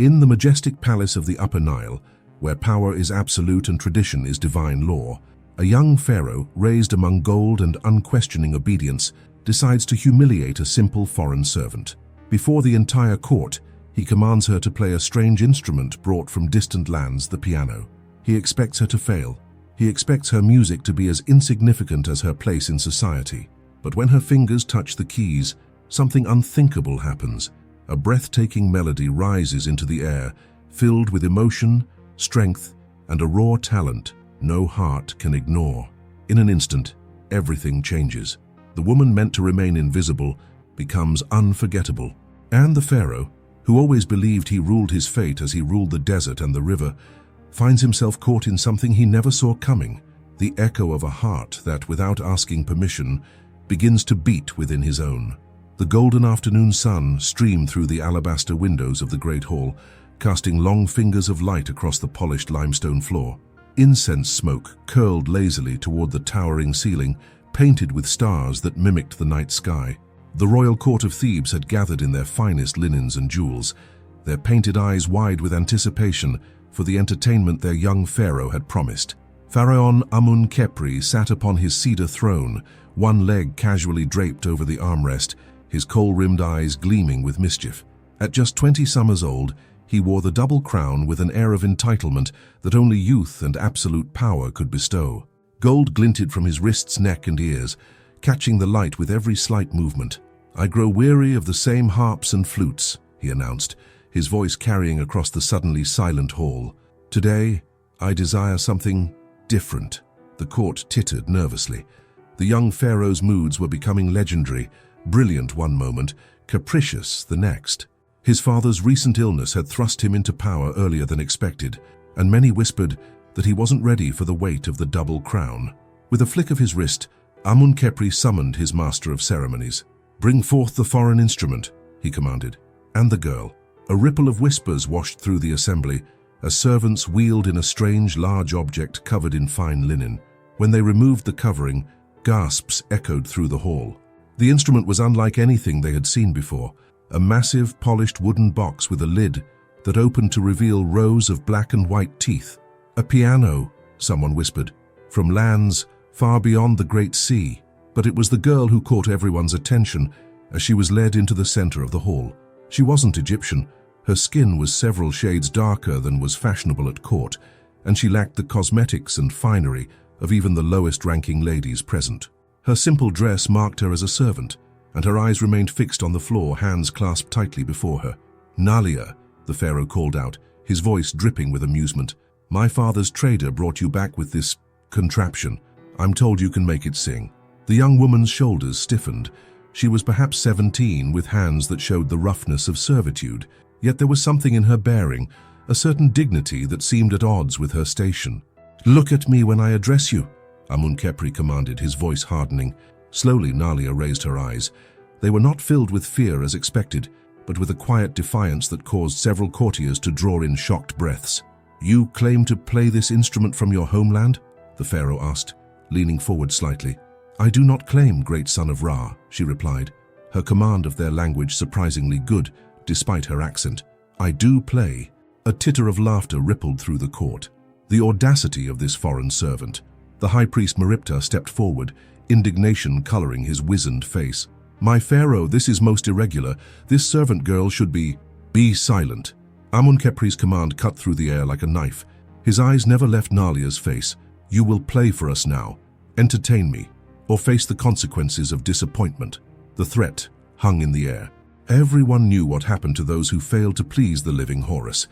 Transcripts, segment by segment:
In the majestic palace of the Upper Nile, where power is absolute and tradition is divine law, a young pharaoh, raised among gold and unquestioning obedience, decides to humiliate a simple foreign servant. Before the entire court, he commands her to play a strange instrument brought from distant lands, the piano. He expects her to fail. He expects her music to be as insignificant as her place in society. But when her fingers touch the keys, something unthinkable happens. A breathtaking melody rises into the air, filled with emotion, strength, and a raw talent no heart can ignore. In an instant, everything changes. The woman meant to remain invisible becomes unforgettable. And the pharaoh, who always believed he ruled his fate as he ruled the desert and the river, finds himself caught in something he never saw coming, the echo of a heart that, without asking permission, begins to beat within his own. The golden afternoon sun streamed through the alabaster windows of the great hall, casting long fingers of light across the polished limestone floor. Incense smoke curled lazily toward the towering ceiling, painted with stars that mimicked the night sky. The royal court of Thebes had gathered in their finest linens and jewels, their painted eyes wide with anticipation for the entertainment their young pharaoh had promised. Pharaoh Amun-Khepri sat upon his cedar throne, one leg casually draped over the armrest, his kohl-rimmed eyes gleaming with mischief. At just 20 summers old, he wore the double crown with an air of entitlement that only youth and absolute power could bestow. Gold glinted from his wrists, neck, and ears, catching the light with every slight movement. "I grow weary of the same harps and flutes," he announced, his voice carrying across the suddenly silent hall. "Today, I desire something different." The court tittered nervously. The young pharaoh's moods were becoming legendary, brilliant one moment, capricious the next. His father's recent illness had thrust him into power earlier than expected, and many whispered that he wasn't ready for the weight of the double crown. With a flick of his wrist, Amun-Khepri summoned his master of ceremonies. "Bring forth the foreign instrument," he commanded. And the girl. A ripple of whispers washed through the assembly as servants wheeled in a strange, large object covered in fine linen. When they removed the covering, gasps echoed through the hall. The instrument was unlike anything they had seen before, a massive, polished wooden box with a lid that opened to reveal rows of black and white teeth. "A piano," someone whispered, "from lands far beyond the Great Sea." But it was the girl who caught everyone's attention as she was led into the center of the hall. She wasn't Egyptian. Her skin was several shades darker than was fashionable at court, and she lacked the cosmetics and finery of even the lowest-ranking ladies present. Her simple dress marked her as a servant, and her eyes remained fixed on the floor, hands clasped tightly before her. "Nalia," the pharaoh called out, his voice dripping with amusement. "My father's trader brought you back with this contraption. I'm told you can make it sing." The young woman's shoulders stiffened. She was perhaps 17, with hands that showed the roughness of servitude, yet there was something in her bearing, a certain dignity that seemed at odds with her station. "Look at me when I address you," Amun-Khepri commanded, his voice hardening. Slowly, Nalia raised her eyes. They were not filled with fear as expected, but with a quiet defiance that caused several courtiers to draw in shocked breaths. "You claim to play this instrument from your homeland?" the pharaoh asked, leaning forward slightly. "I do not claim, great son of Ra," she replied, her command of their language surprisingly good, despite her accent. "I do play." A titter of laughter rippled through the court. The audacity of this foreign servant. The high priest Meripta stepped forward, indignation coloring his wizened face. "My pharaoh, this is most irregular. This servant girl should be silent." Amun-Khepri's command cut through the air like a knife. His eyes never left Nalia's face. "You will play for us now. Entertain me, or face the consequences of disappointment." The threat hung in the air. Everyone knew what happened to those who failed to please the living Horus.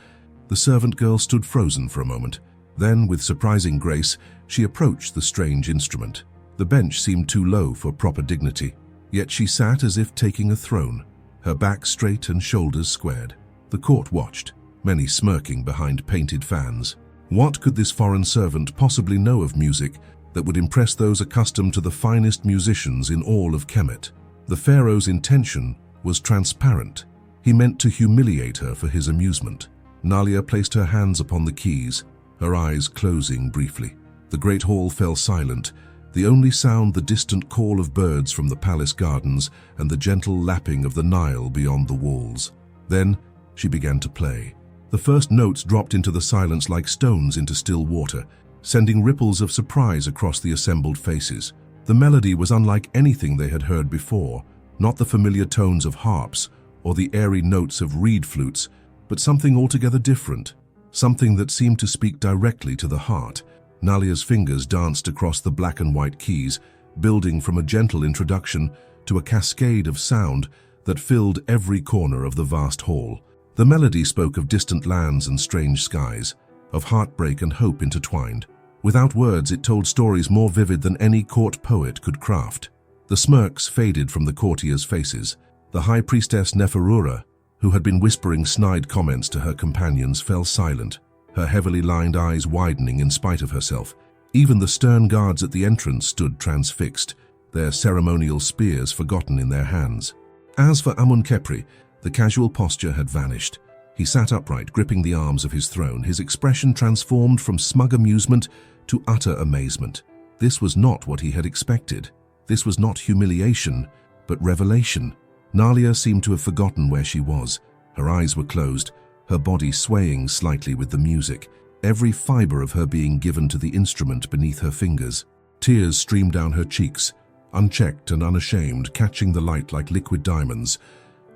The servant girl stood frozen for a moment. Then, with surprising grace, she approached the strange instrument. The bench seemed too low for proper dignity, yet she sat as if taking a throne, her back straight and shoulders squared. The court watched, many smirking behind painted fans. What could this foreign servant possibly know of music that would impress those accustomed to the finest musicians in all of Kemet? The pharaoh's intention was transparent. He meant to humiliate her for his amusement. Nalia placed her hands upon the keys, her eyes closing briefly. The great hall fell silent, the only sound the distant call of birds from the palace gardens and the gentle lapping of the Nile beyond the walls. Then she began to play. The first notes dropped into the silence like stones into still water, sending ripples of surprise across the assembled faces. The melody was unlike anything they had heard before, not the familiar tones of harps or the airy notes of reed flutes, but something altogether different, something that seemed to speak directly to the heart. Nalia's fingers danced across the black and white keys, building from a gentle introduction to a cascade of sound that filled every corner of the vast hall. The melody spoke of distant lands and strange skies, of heartbreak and hope intertwined. Without words, it told stories more vivid than any court poet could craft. The smirks faded from the courtiers' faces. The high priestess Neferura, who had been whispering snide comments to her companions, fell silent, her heavily lined eyes widening in spite of herself. Even the stern guards at the entrance stood transfixed, their ceremonial spears forgotten in their hands. As for Amun-Kepri, the casual posture had vanished. He sat upright, gripping the arms of his throne, his expression transformed from smug amusement to utter amazement. This was not what he had expected. This was not humiliation, but revelation. Nalia seemed to have forgotten where she was. Her eyes were closed, her body swaying slightly with the music, every fiber of her being given to the instrument beneath her fingers. Tears streamed down her cheeks, unchecked and unashamed, catching the light like liquid diamonds.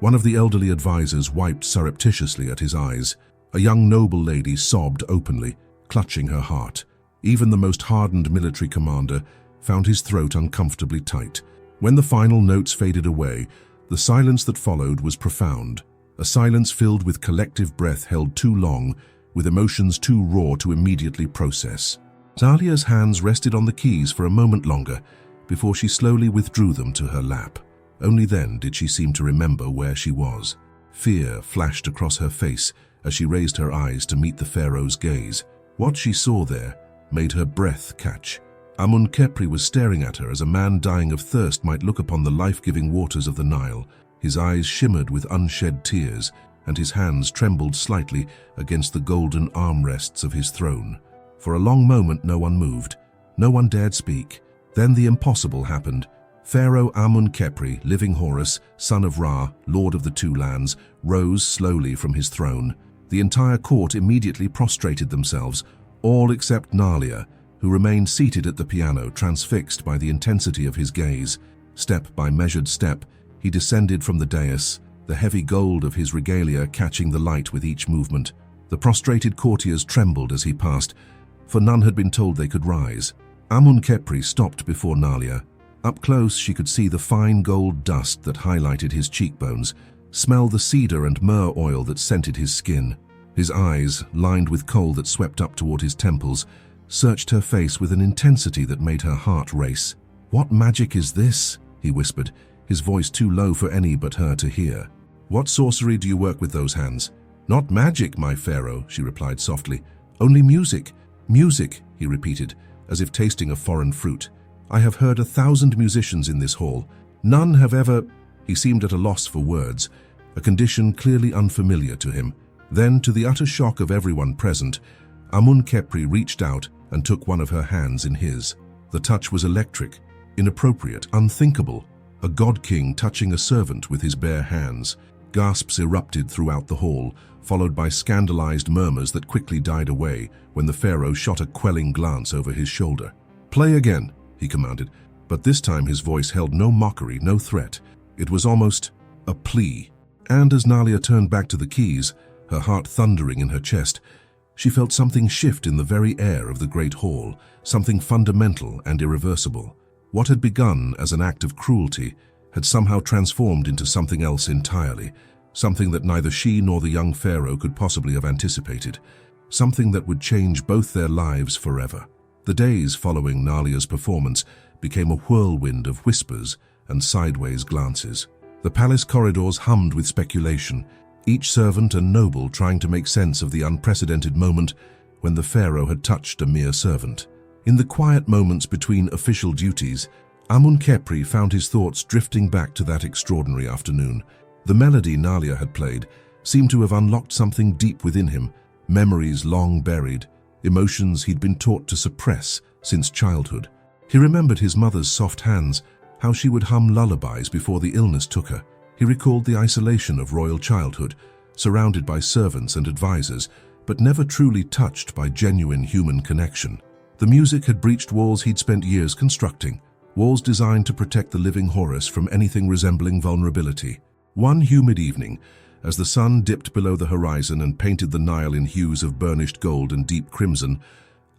One of the elderly advisors wiped surreptitiously at his eyes. A young noble lady sobbed openly, clutching her heart. Even the most hardened military commander found his throat uncomfortably tight. When the final notes faded away, the silence that followed was profound, a silence filled with collective breath held too long, with emotions too raw to immediately process. Nalia's hands rested on the keys for a moment longer, before she slowly withdrew them to her lap. Only then did she seem to remember where she was. Fear flashed across her face as she raised her eyes to meet the pharaoh's gaze. What she saw there made her breath catch. Amun-Kepri was staring at her as a man dying of thirst might look upon the life-giving waters of the Nile. His eyes shimmered with unshed tears, and his hands trembled slightly against the golden armrests of his throne. For a long moment no one moved. No one dared speak. Then the impossible happened. Pharaoh Amun-Kepri, living Horus, son of Ra, lord of the two lands, rose slowly from his throne. The entire court immediately prostrated themselves, all except Nalia, who remained seated at the piano, transfixed by the intensity of his gaze. Step by measured step, he descended from the dais, the heavy gold of his regalia catching the light with each movement. The prostrated courtiers trembled as he passed, for none had been told they could rise. Amun-Kepri stopped before Nalia. Up close, she could see the fine gold dust that highlighted his cheekbones, smell the cedar and myrrh oil that scented his skin. His eyes, lined with kohl that swept up toward his temples, searched her face with an intensity that made her heart race. "What magic is this?" he whispered, his voice too low for any but her to hear. "What sorcery do you work with those hands?" "Not magic, my pharaoh," she replied softly. "Only music." "Music," he repeated, as if tasting a foreign fruit. "I have heard 1,000 musicians in this hall. None have ever—" He seemed at a loss for words, a condition clearly unfamiliar to him. Then, to the utter shock of everyone present, Amun-Kepri reached out and took one of her hands in his. The touch was electric, inappropriate, unthinkable. A god-king touching a servant with his bare hands. Gasps erupted throughout the hall, followed by scandalized murmurs that quickly died away when the pharaoh shot a quelling glance over his shoulder. "Play again," he commanded, but this time his voice held no mockery, no threat. It was almost a plea. And as Nalia turned back to the keys, her heart thundering in her chest, she felt something shift in the very air of the great hall, something fundamental and irreversible. What had begun as an act of cruelty had somehow transformed into something else entirely, something that neither she nor the young pharaoh could possibly have anticipated, something that would change both their lives forever. The days following Nalia's performance became a whirlwind of whispers and sideways glances. The palace corridors hummed with speculation, each servant and noble trying to make sense of the unprecedented moment when the pharaoh had touched a mere servant. In the quiet moments between official duties, Amun-Kepri found his thoughts drifting back to that extraordinary afternoon. The melody Nalia had played seemed to have unlocked something deep within him, memories long buried, emotions he'd been taught to suppress since childhood. He remembered his mother's soft hands, how she would hum lullabies before the illness took her. He recalled the isolation of royal childhood, surrounded by servants and advisors, but never truly touched by genuine human connection. The music had breached walls he'd spent years constructing, walls designed to protect the living Horus from anything resembling vulnerability. One humid evening, as the sun dipped below the horizon and painted the Nile in hues of burnished gold and deep crimson,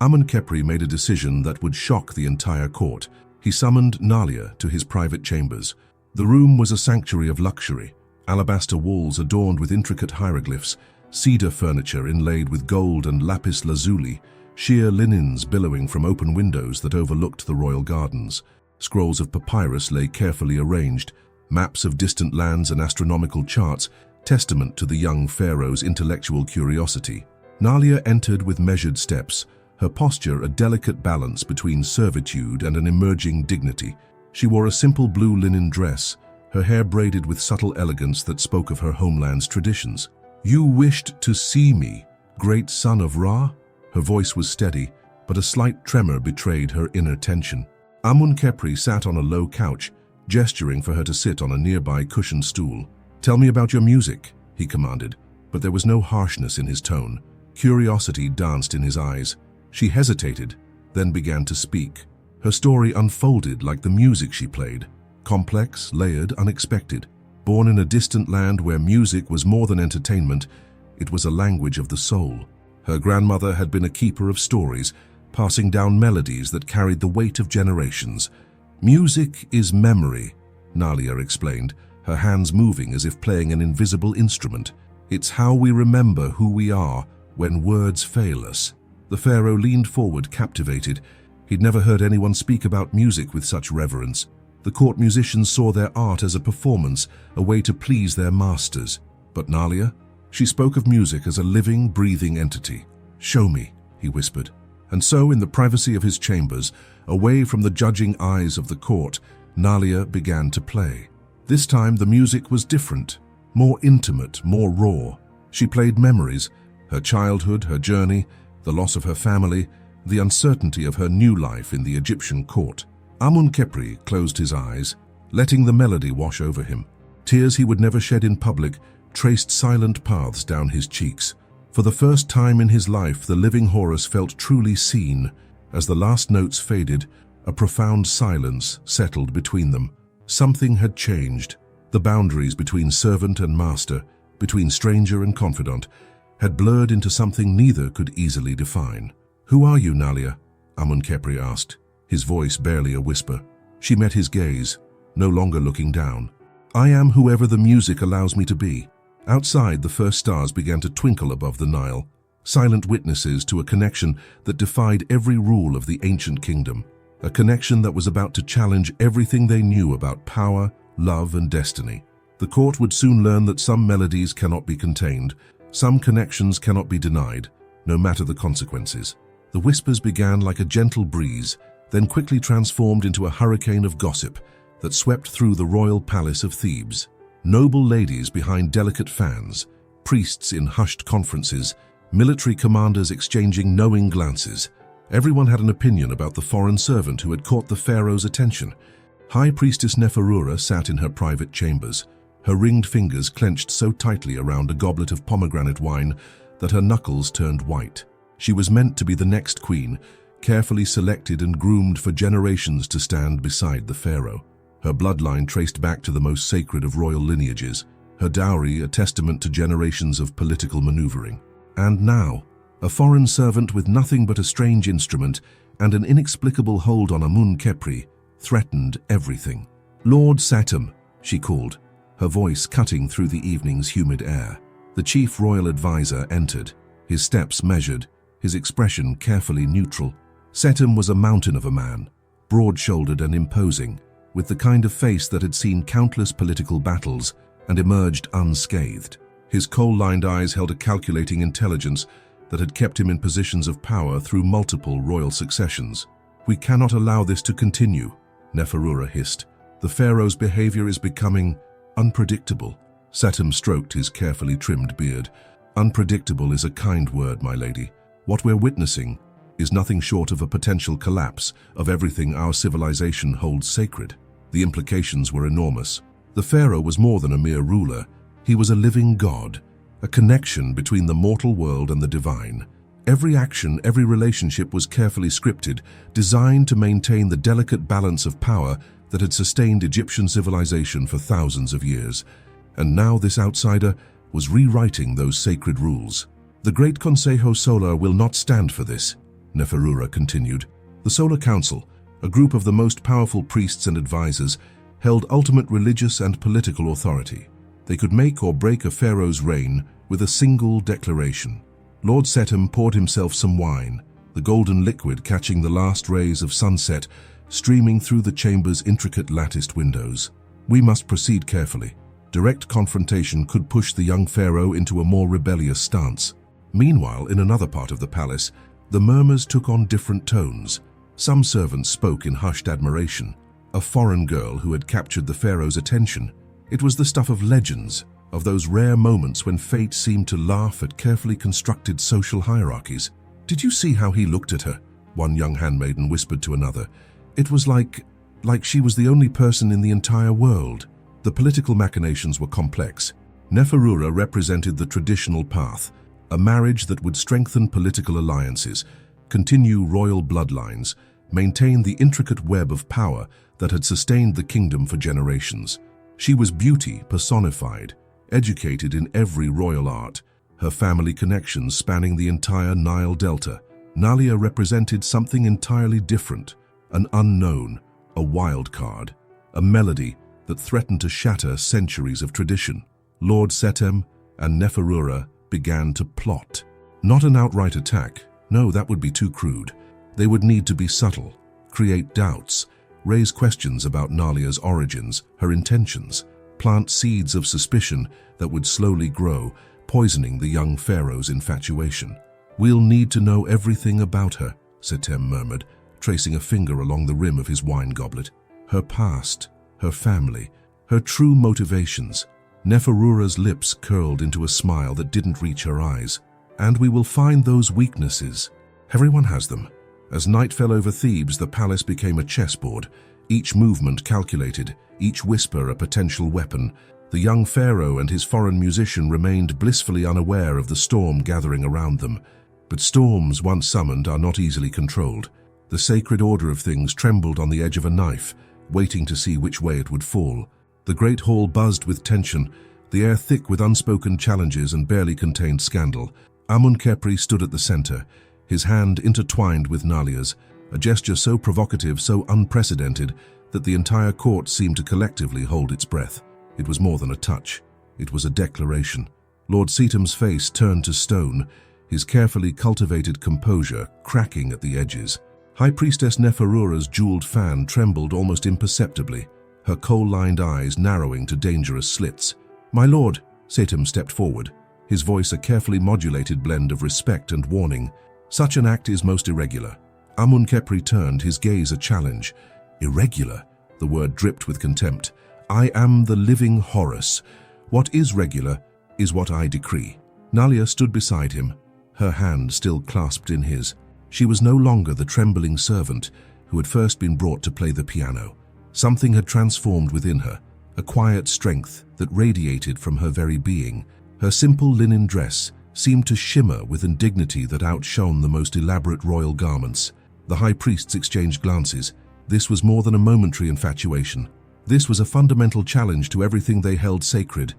Amun-Kepri made a decision that would shock the entire court. He summoned Nalia to his private chambers. The room was a sanctuary of luxury, alabaster walls adorned with intricate hieroglyphs, cedar furniture inlaid with gold and lapis lazuli, sheer linens billowing from open windows that overlooked the royal gardens. Scrolls of papyrus lay carefully arranged, maps of distant lands and astronomical charts, testament to the young pharaoh's intellectual curiosity. Nalia entered with measured steps, her posture a delicate balance between servitude and an emerging dignity. She wore a simple blue linen dress, her hair braided with subtle elegance that spoke of her homeland's traditions. "You wished to see me, great son of Ra?" Her voice was steady, but a slight tremor betrayed her inner tension. Amun-Kepri sat on a low couch, gesturing for her to sit on a nearby cushioned stool. "Tell me about your music," he commanded, but there was no harshness in his tone. Curiosity danced in his eyes. She hesitated, then began to speak. Her story unfolded like the music she played, complex, layered, unexpected. Born in a distant land where music was more than entertainment, it was a language of the soul. Her grandmother had been a keeper of stories, passing down melodies that carried the weight of generations. "Music is memory," Nalia explained, her hands moving as if playing an invisible instrument. "It's how we remember who we are when words fail us." The pharaoh leaned forward, captivated. He'd never heard anyone speak about music with such reverence. The court musicians saw their art as a performance, a way to please their masters. But Nalia? She spoke of music as a living, breathing entity. "Show me," he whispered. And so, in the privacy of his chambers, away from the judging eyes of the court, Nalia began to play. This time the music was different, more intimate, more raw. She played memories, her childhood, her journey, the loss of her family, the uncertainty of her new life in the Egyptian court. Amun-Kepri closed his eyes, letting the melody wash over him. Tears he would never shed in public traced silent paths down his cheeks. For the first time in his life, the living Horus felt truly seen. As the last notes faded, a profound silence settled between them. Something had changed. The boundaries between servant and master, between stranger and confidant, had blurred into something neither could easily define. "Who are you, Nalia?" Amun-Kepri asked, his voice barely a whisper. She met his gaze, no longer looking down. "I am whoever the music allows me to be." Outside, the first stars began to twinkle above the Nile, silent witnesses to a connection that defied every rule of the ancient kingdom, a connection that was about to challenge everything they knew about power, love, and destiny. The court would soon learn that some melodies cannot be contained, some connections cannot be denied, no matter the consequences. The whispers began like a gentle breeze, then quickly transformed into a hurricane of gossip that swept through the royal palace of Thebes. Noble ladies behind delicate fans, priests in hushed conferences, military commanders exchanging knowing glances. Everyone had an opinion about the foreign servant who had caught the pharaoh's attention. High Priestess Neferura sat in her private chambers, her ringed fingers clenched so tightly around a goblet of pomegranate wine that her knuckles turned white. She was meant to be the next queen, carefully selected and groomed for generations to stand beside the pharaoh. Her bloodline traced back to the most sacred of royal lineages, her dowry a testament to generations of political maneuvering. And now, a foreign servant with nothing but a strange instrument and an inexplicable hold on Amun-Kepri threatened everything. "Lord Satem," she called, her voice cutting through the evening's humid air. The chief royal advisor entered, his steps measured, his expression carefully neutral. Satem was a mountain of a man, broad-shouldered and imposing, with the kind of face that had seen countless political battles and emerged unscathed. His coal-lined eyes held a calculating intelligence that had kept him in positions of power through multiple royal successions. "We cannot allow this to continue," Neferura hissed. "The pharaoh's behavior is becoming unpredictable." Satem stroked his carefully trimmed beard. "Unpredictable is a kind word, my lady. What we're witnessing is nothing short of a potential collapse of everything our civilization holds sacred." The implications were enormous. The pharaoh was more than a mere ruler. He was a living god, a connection between the mortal world and the divine. Every action, every relationship was carefully scripted, designed to maintain the delicate balance of power that had sustained Egyptian civilization for thousands of years. And now this outsider was rewriting those sacred rules. The Great Consejo Solar will not stand for this, Neferura continued. The Solar Council, a group of the most powerful priests and advisors, held ultimate religious and political authority. They could make or break a pharaoh's reign with a single declaration. Lord Setem poured himself some wine, the golden liquid catching the last rays of sunset streaming through the chamber's intricate latticed windows. We must proceed carefully. Direct confrontation could push the young pharaoh into a more rebellious stance. Meanwhile, in another part of the palace, the murmurs took on different tones. Some servants spoke in hushed admiration. A foreign girl who had captured the pharaoh's attention. It was the stuff of legends, of those rare moments when fate seemed to laugh at carefully constructed social hierarchies. "Did you see how he looked at her?" one young handmaiden whispered to another. "It was like she was the only person in the entire world." The political machinations were complex. Neferura represented the traditional path, a marriage that would strengthen political alliances, continue royal bloodlines, maintain the intricate web of power that had sustained the kingdom for generations. She was beauty personified, educated in every royal art, her family connections spanning the entire Nile Delta. Nalia represented something entirely different, an unknown, a wild card, a melody that threatened to shatter centuries of tradition. Lord Setem and Neferura began to plot. Not an outright attack, no, that would be too crude. They would need to be subtle, create doubts, raise questions about Nalia's origins, her intentions, plant seeds of suspicion that would slowly grow, poisoning the young pharaoh's infatuation. "We'll need to know everything about her," Setem murmured, tracing a finger along the rim of his wine goblet. "Her past, her family, her true motivations." Neferura's lips curled into a smile that didn't reach her eyes. "And we will find those weaknesses. Everyone has them." As night fell over Thebes, the palace became a chessboard, each movement calculated, each whisper a potential weapon. The young pharaoh and his foreign musician remained blissfully unaware of the storm gathering around them. But storms, once summoned, are not easily controlled. The sacred order of things trembled on the edge of a knife, waiting to see which way it would fall. The great hall buzzed with tension, the air thick with unspoken challenges and barely contained scandal. Amun-Kepri stood at the center, his hand intertwined with Nalia's, a gesture so provocative, so unprecedented, that the entire court seemed to collectively hold its breath. It was more than a touch. It was a declaration. Lord Setem's face turned to stone, his carefully cultivated composure cracking at the edges. High Priestess Neferura's jeweled fan trembled almost imperceptibly, her coal-lined eyes narrowing to dangerous slits. "My lord," Setem stepped forward, his voice a carefully modulated blend of respect and warning. "Such an act is most irregular." Amun-Kepri turned, his gaze a challenge. "Irregular?" The word dripped with contempt. "I am the living Horus. What is regular is what I decree." Nalia stood beside him, her hand still clasped in his. She was no longer the trembling servant who had first been brought to play the piano. Something had transformed within her, a quiet strength that radiated from her very being. Her simple linen dress seemed to shimmer with a dignity that outshone the most elaborate royal garments. The high priests exchanged glances. This was more than a momentary infatuation. This was a fundamental challenge to everything they held sacred,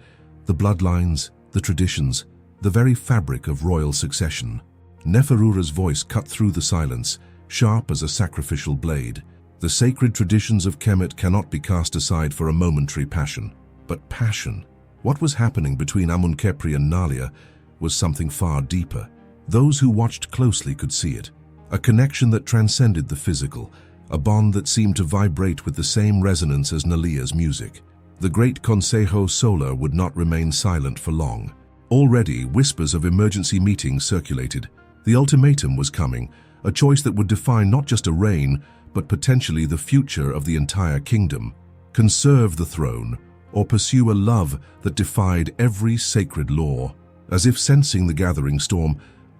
the bloodlines, the traditions, the very fabric of royal succession. Neferura's voice cut through the silence, sharp as a sacrificial blade. The sacred traditions of Kemet cannot be cast aside for a momentary passion. But passion? What was happening between Amun-Kepri and Nalia was something far deeper. Those who watched closely could see it. A connection that transcended the physical, a bond that seemed to vibrate with the same resonance as Nalia's music. The Great Consejo Solar would not remain silent for long. Already, whispers of emergency meetings circulated. The ultimatum was coming, a choice that would define not just a reign, but potentially the future of the entire kingdom. Conserve the throne, or pursue a love that defied every sacred law. As if sensing the gathering storm,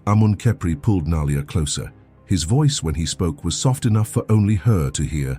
Amun-Kepri pulled Nalia closer. His voice when he spoke was soft enough for only her to hear.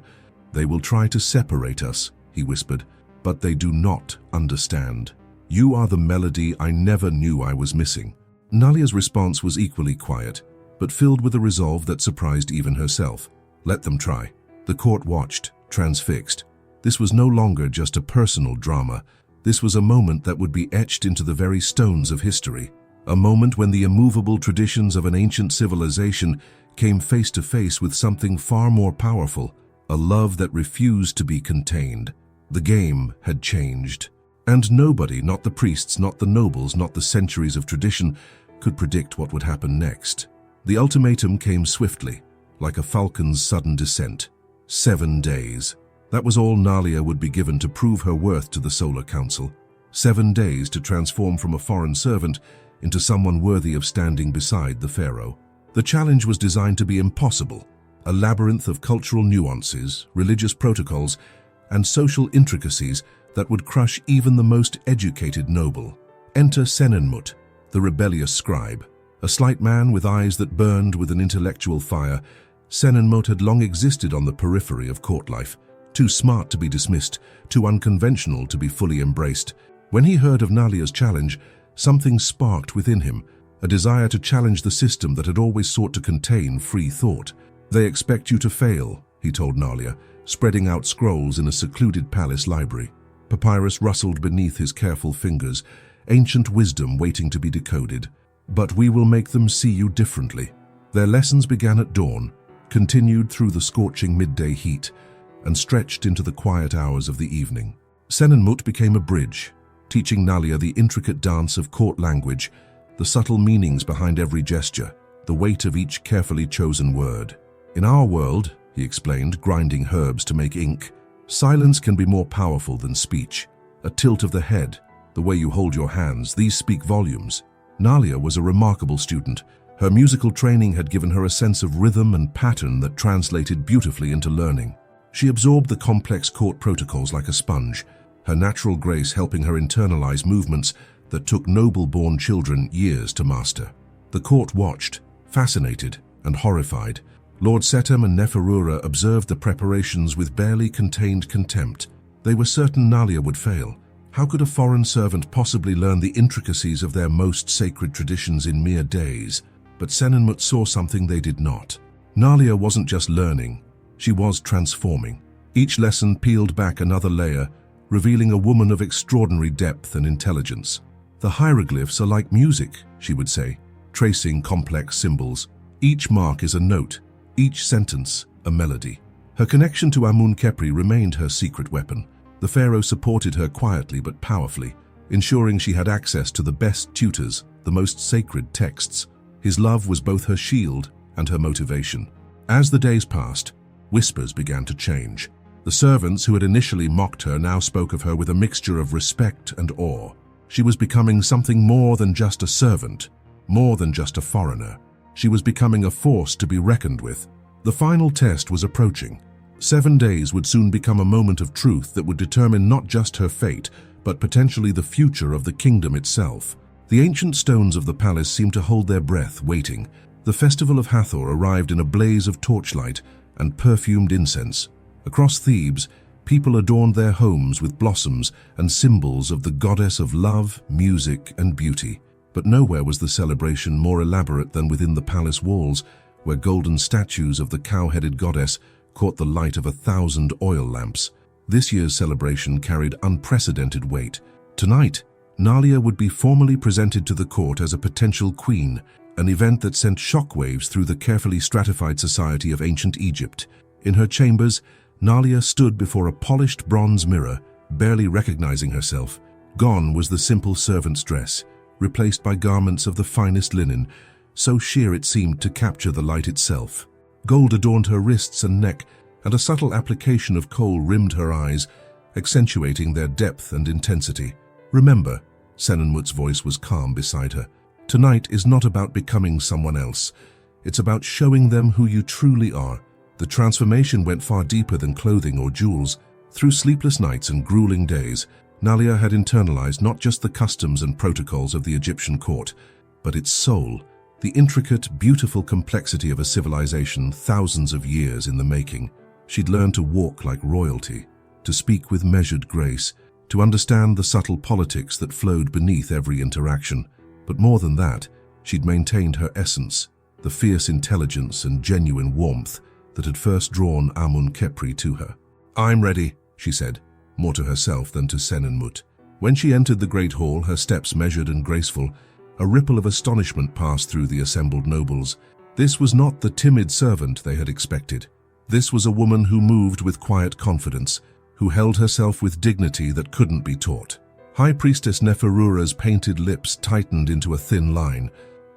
"They will try to separate us," he whispered, "but they do not understand. "You are the melody I never knew I was missing." Nalia's response was equally quiet, but filled with a resolve that surprised even herself. Let them try. The court watched, transfixed. This was no longer just a personal drama. This was a moment that would be etched into the very stones of history. A moment when the immovable traditions of an ancient civilization came face to face with something far more powerful, a love that refused to be contained. The game had changed. And nobody, not the priests, not the nobles, not the centuries of tradition, could predict what would happen next. The ultimatum came swiftly, like a falcon's sudden descent. 7 days. That was all Nalia would be given to prove her worth to the Solar Council. 7 days to transform from a foreign servant into someone worthy of standing beside the pharaoh. The challenge was designed to be impossible, a labyrinth of cultural nuances, religious protocols, and social intricacies that would crush even the most educated noble. Enter Senenmut, the rebellious scribe. A slight man with eyes that burned with an intellectual fire, Senenmut had long existed on the periphery of court life, too smart to be dismissed, too unconventional to be fully embraced. When he heard of Nalia's challenge, something sparked within him, a desire to challenge the system that had always sought to contain free thought. "They expect you to fail," he told Nalia, spreading out scrolls in a secluded palace library. Papyrus rustled beneath his careful fingers, ancient wisdom waiting to be decoded. "But we will make them see you differently." Their lessons began at dawn, continued through the scorching midday heat, and stretched into the quiet hours of the evening. Senenmut became a bridge, teaching Nalia the intricate dance of court language, the subtle meanings behind every gesture, the weight of each carefully chosen word. "In our world," he explained, grinding herbs to make ink, "silence can be more powerful than speech. A tilt of the head, the way you hold your hands, these speak volumes." Nalia was a remarkable student. Her musical training had given her a sense of rhythm and pattern that translated beautifully into learning. She absorbed the complex court protocols like a sponge, her natural grace helping her internalize movements that took noble-born children years to master. The court watched, fascinated and horrified. Lord Setem and Neferura observed the preparations with barely contained contempt. They were certain Nalia would fail. How could a foreign servant possibly learn the intricacies of their most sacred traditions in mere days? But Senenmut saw something they did not. Nalia wasn't just learning, she was transforming. Each lesson peeled back another layer, revealing a woman of extraordinary depth and intelligence. "The hieroglyphs are like music," she would say, tracing complex symbols. "Each mark is a note, each sentence a melody." Her connection to Amun-Kepri remained her secret weapon. The pharaoh supported her quietly but powerfully, ensuring she had access to the best tutors, the most sacred texts. His love was both her shield and her motivation. As the days passed, whispers began to change. The servants who had initially mocked her now spoke of her with a mixture of respect and awe. She was becoming something more than just a servant, more than just a foreigner. She was becoming a force to be reckoned with. The final test was approaching. 7 days would soon become a moment of truth that would determine not just her fate, but potentially the future of the kingdom itself. The ancient stones of the palace seemed to hold their breath, waiting. The festival of Hathor arrived in a blaze of torchlight and perfumed incense. Across Thebes, people adorned their homes with blossoms and symbols of the goddess of love, music, and beauty. But nowhere was the celebration more elaborate than within the palace walls, where golden statues of the cow-headed goddess caught the light of 1,000 oil lamps. This year's celebration carried unprecedented weight. Tonight, Nalia would be formally presented to the court as a potential queen, an event that sent shockwaves through the carefully stratified society of ancient Egypt. In her chambers, Nalia stood before a polished bronze mirror, barely recognizing herself. Gone was the simple servant's dress, replaced by garments of the finest linen, so sheer it seemed to capture the light itself. Gold adorned her wrists and neck, and a subtle application of kohl rimmed her eyes, accentuating their depth and intensity. "Remember," Senenmut's voice was calm beside her, "tonight is not about becoming someone else. It's about showing them who you truly are." The transformation went far deeper than clothing or jewels. Through sleepless nights and grueling days, Nalia had internalized not just the customs and protocols of the Egyptian court, but its soul, the intricate, beautiful complexity of a civilization thousands of years in the making. She'd learned to walk like royalty, to speak with measured grace, to understand the subtle politics that flowed beneath every interaction. But more than that, she'd maintained her essence, the fierce intelligence and genuine warmth that had first drawn Amun-Kepri to her. "I'm ready," she said, more to herself than to Senenmut. When she entered the great hall, her steps measured and graceful, a ripple of astonishment passed through the assembled nobles. This was not the timid servant they had expected. This was a woman who moved with quiet confidence, who held herself with dignity that couldn't be taught. High Priestess Neferura's painted lips tightened into a thin line.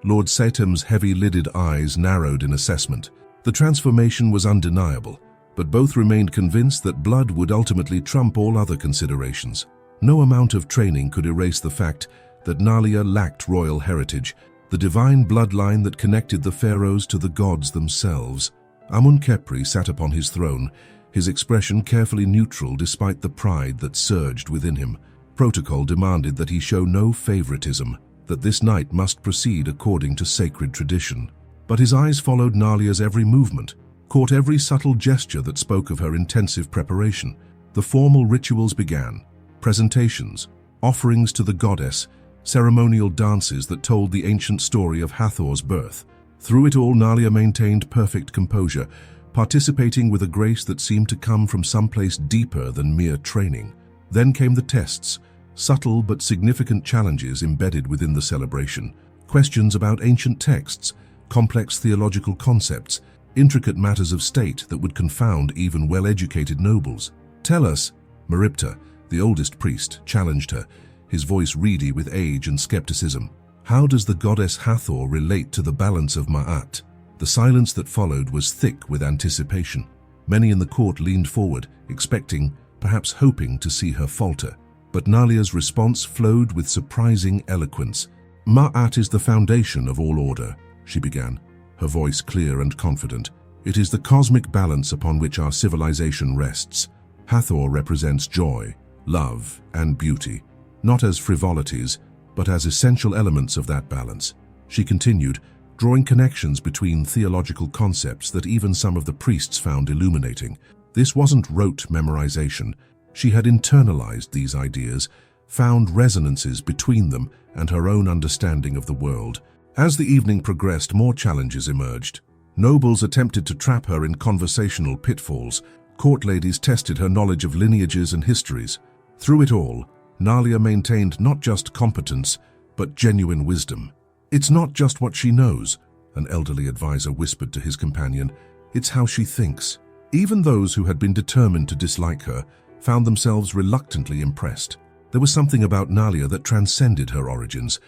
Lord Setem's heavy-lidded eyes narrowed in assessment. The transformation was undeniable, but both remained convinced that blood would ultimately trump all other considerations. No amount of training could erase the fact that Nalia lacked royal heritage, the divine bloodline that connected the pharaohs to the gods themselves. Amun-Kepri sat upon his throne, his expression carefully neutral despite the pride that surged within him. Protocol demanded that he show no favoritism, that this night must proceed according to sacred tradition. But his eyes followed Nalia's every movement, caught every subtle gesture that spoke of her intensive preparation. The formal rituals began: presentations, offerings to the goddess, ceremonial dances that told the ancient story of Hathor's birth. Through it all, Nalia maintained perfect composure, participating with a grace that seemed to come from someplace deeper than mere training. Then came the tests, subtle but significant challenges embedded within the celebration. Questions about ancient texts, complex theological concepts, intricate matters of state that would confound even well-educated nobles. "Tell us," Meripta, the oldest priest, challenged her, his voice reedy with age and skepticism. "How does the goddess Hathor relate to the balance of Ma'at?" The silence that followed was thick with anticipation. Many in the court leaned forward, expecting, perhaps hoping to see her falter. But Nalia's response flowed with surprising eloquence. "Ma'at is the foundation of all order," she began, her voice clear and confident. "It is the cosmic balance upon which our civilization rests. Hathor represents joy, love, and beauty, not as frivolities, but as essential elements of that balance." She continued, drawing connections between theological concepts that even some of the priests found illuminating. This wasn't rote memorization. She had internalized these ideas, found resonances between them and her own understanding of the world. As the evening progressed, more challenges emerged. Nobles attempted to trap her in conversational pitfalls. Court ladies tested her knowledge of lineages and histories. Through it all, Nalia maintained not just competence, but genuine wisdom. "It's not just what she knows," an elderly advisor whispered to his companion. "It's how she thinks." Even those who had been determined to dislike her found themselves reluctantly impressed. There was something about Nalia that transcended her origins,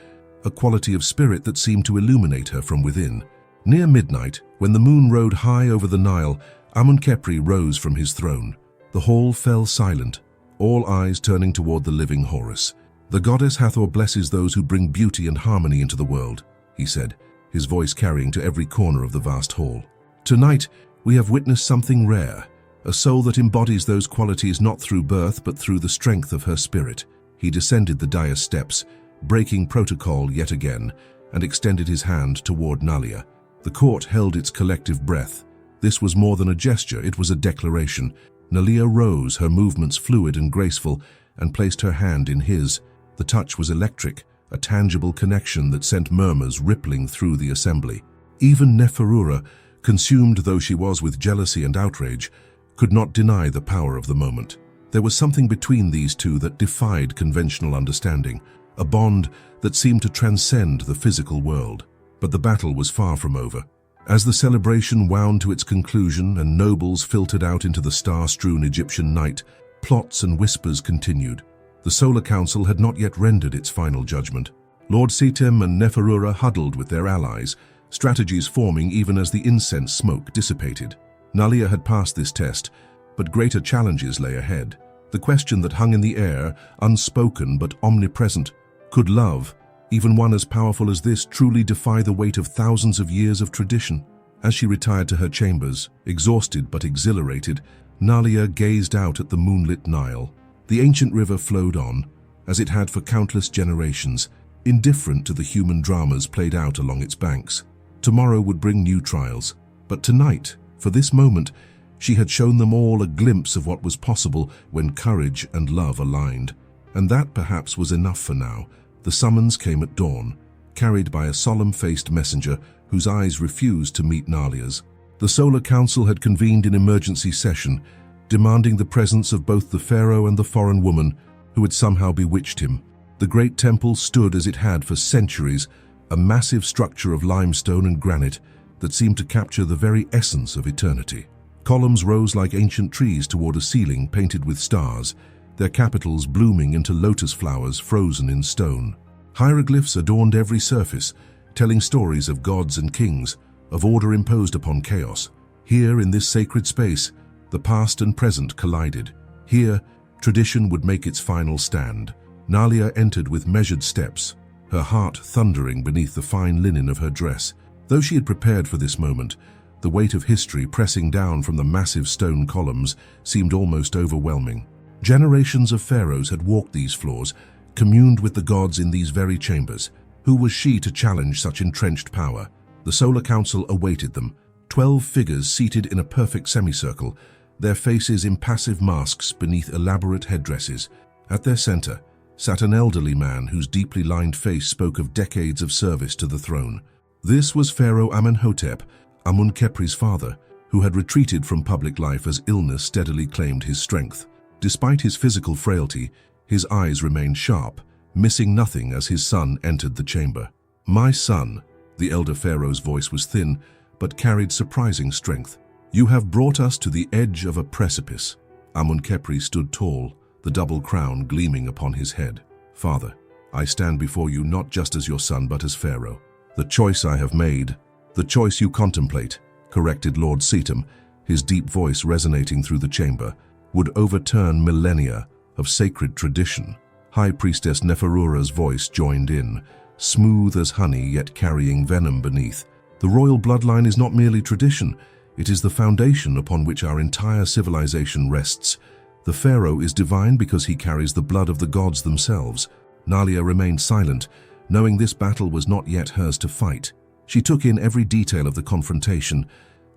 a quality of spirit that seemed to illuminate her from within. Near midnight, when the moon rode high over the Nile, Amun-Kepri rose from his throne. The hall fell silent, all eyes turning toward the living Horus. "The goddess Hathor blesses those who bring beauty and harmony into the world," he said, his voice carrying to every corner of the vast hall. "Tonight, we have witnessed something rare, a soul that embodies those qualities not through birth but through the strength of her spirit." He descended the dais steps, breaking protocol yet again, and extended his hand toward Nalia. The court held its collective breath. This was more than a gesture, it was a declaration. Nalia rose, her movements fluid and graceful, and placed her hand in his. The touch was electric, a tangible connection that sent murmurs rippling through the assembly. Even Neferura, consumed though she was with jealousy and outrage, could not deny the power of the moment. There was something between these two that defied conventional understanding, a bond that seemed to transcend the physical world. But the battle was far from over. As the celebration wound to its conclusion and nobles filtered out into the star-strewn Egyptian night, plots and whispers continued. The Solar Council had not yet rendered its final judgment. Lord Setem and Neferura huddled with their allies, strategies forming even as the incense smoke dissipated. Nalia had passed this test, but greater challenges lay ahead. The question that hung in the air, unspoken but omnipresent: could love, even one as powerful as this, truly defy the weight of thousands of years of tradition? As she retired to her chambers, exhausted but exhilarated, Nalia gazed out at the moonlit Nile. The ancient river flowed on, as it had for countless generations, indifferent to the human dramas played out along its banks. Tomorrow would bring new trials, but tonight, for this moment, she had shown them all a glimpse of what was possible when courage and love aligned. And that perhaps was enough for now. The summons came at dawn, carried by a solemn-faced messenger whose eyes refused to meet Nalia's. The Solar Council had convened in emergency session, demanding the presence of both the pharaoh and the foreign woman who had somehow bewitched him. The great temple stood as it had for centuries, a massive structure of limestone and granite that seemed to capture the very essence of eternity. Columns rose like ancient trees toward a ceiling painted with stars, their capitals blooming into lotus flowers frozen in stone. Hieroglyphs adorned every surface, telling stories of gods and kings, of order imposed upon chaos. Here, in this sacred space, the past and present collided. Here, tradition would make its final stand. Nalia entered with measured steps, her heart thundering beneath the fine linen of her dress. Though she had prepared for this moment, the weight of history pressing down from the massive stone columns seemed almost overwhelming. Generations of pharaohs had walked these floors, communed with the gods in these very chambers. Who was she to challenge such entrenched power? The Solar Council awaited them, 12 figures seated in a perfect semicircle, their faces impassive masks beneath elaborate headdresses. At their center sat an elderly man whose deeply lined face spoke of decades of service to the throne. This was Pharaoh Amenhotep, Amun-Khepri's father, who had retreated from public life as illness steadily claimed his strength. Despite his physical frailty, his eyes remained sharp, missing nothing as his son entered the chamber. "My son," the elder pharaoh's voice was thin, but carried surprising strength. "You have brought us to the edge of a precipice." Amun-Khepri stood tall, the double crown gleaming upon his head. "Father, I stand before you not just as your son but as pharaoh. The choice I have made, the choice you contemplate," corrected Lord Seatham, his deep voice resonating through the chamber, "would overturn millennia of sacred tradition." High Priestess Neferura's voice joined in, smooth as honey yet carrying venom beneath. "The royal bloodline is not merely tradition, it is the foundation upon which our entire civilization rests. The pharaoh is divine because he carries the blood of the gods themselves." Nalia remained silent, knowing this battle was not yet hers to fight. She took in every detail of the confrontation,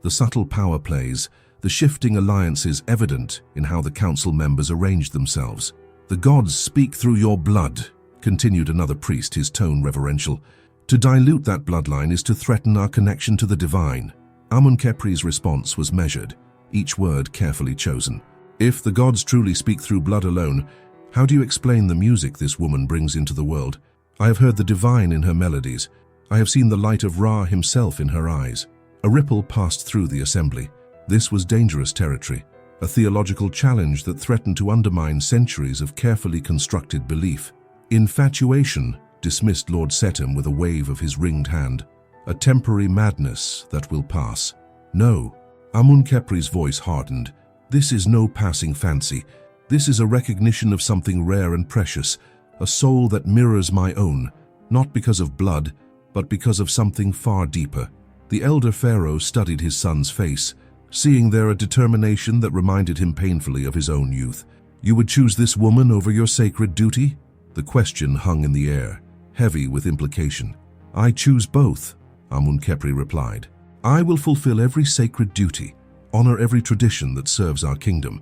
the subtle power plays, the shifting alliances evident in how the council members arranged themselves. "The gods speak through your blood," continued another priest, his tone reverential. "To dilute that bloodline is to threaten our connection to the divine." Amun-Khepri's response was measured, each word carefully chosen. "If the gods truly speak through blood alone, how do you explain the music this woman brings into the world? I have heard the divine in her melodies. I have seen the light of Ra himself in her eyes." A ripple passed through the assembly. This was dangerous territory, a theological challenge that threatened to undermine centuries of carefully constructed belief. "Infatuation," dismissed Lord Seatham with a wave of his ringed hand. "A temporary madness that will pass." "No." Amun-Khepri's voice hardened. "This is no passing fancy. This is a recognition of something rare and precious, a soul that mirrors my own, not because of blood, but because of something far deeper." The elder pharaoh studied his son's face, seeing there a determination that reminded him painfully of his own youth. "You would choose this woman over your sacred duty?" The question hung in the air, heavy with implication. "I choose both," Amun-Khepri replied. "I will fulfill every sacred duty, honor every tradition that serves our kingdom,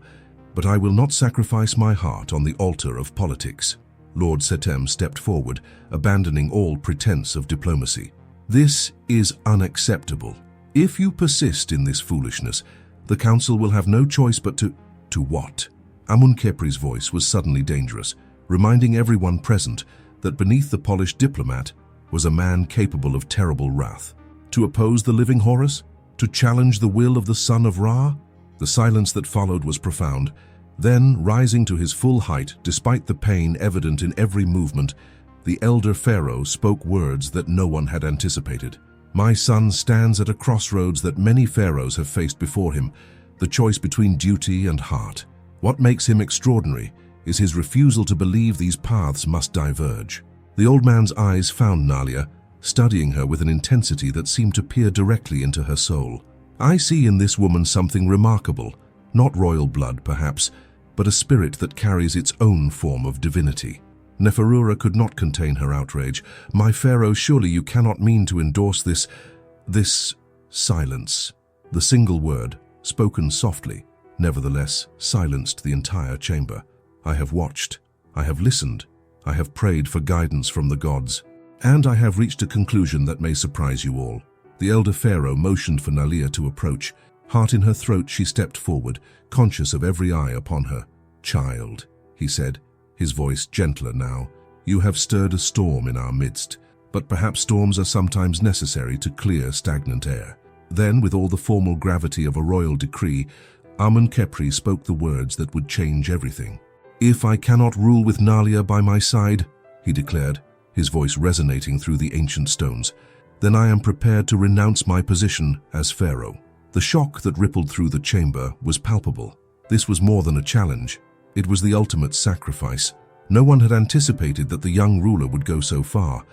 but I will not sacrifice my heart on the altar of politics." Lord Seatham stepped forward, abandoning all pretense of diplomacy. "This is unacceptable. If you persist in this foolishness, the council will have no choice but to..." "To what?" Amun-Khepri's voice was suddenly dangerous, reminding everyone present that beneath the polished diplomat was a man capable of terrible wrath. "To oppose the living Horus? To challenge the will of the son of Ra?" The silence that followed was profound. Then, rising to his full height, despite the pain evident in every movement, the elder pharaoh spoke words that no one had anticipated. "My son stands at a crossroads that many pharaohs have faced before him, the choice between duty and heart. What makes him extraordinary is his refusal to believe these paths must diverge." The old man's eyes found Nalia, studying her with an intensity that seemed to peer directly into her soul. "I see in this woman something remarkable, not royal blood perhaps, but a spirit that carries its own form of divinity." Neferura could not contain her outrage. "My pharaoh, surely you cannot mean to endorse this..." Silence. The single word, spoken softly, nevertheless silenced the entire chamber. "I have watched," I have listened. I have prayed for guidance from the gods. And I have reached a conclusion that may surprise you all. The elder pharaoh motioned for Nile to approach. Heart in her throat, she stepped forward, conscious of every eye upon her. "Child," he said, his voice gentler now, "you have stirred a storm in our midst, but perhaps storms are sometimes necessary to clear stagnant air." Then, with all the formal gravity of a royal decree, Amun-Kepri spoke the words that would change everything. "If I cannot rule with Nile by my side," he declared, his voice resonating through the ancient stones, "then I am prepared to renounce my position as pharaoh." The shock that rippled through the chamber was palpable. This was more than a challenge. It was the ultimate sacrifice. No one had anticipated that the young ruler would go so far.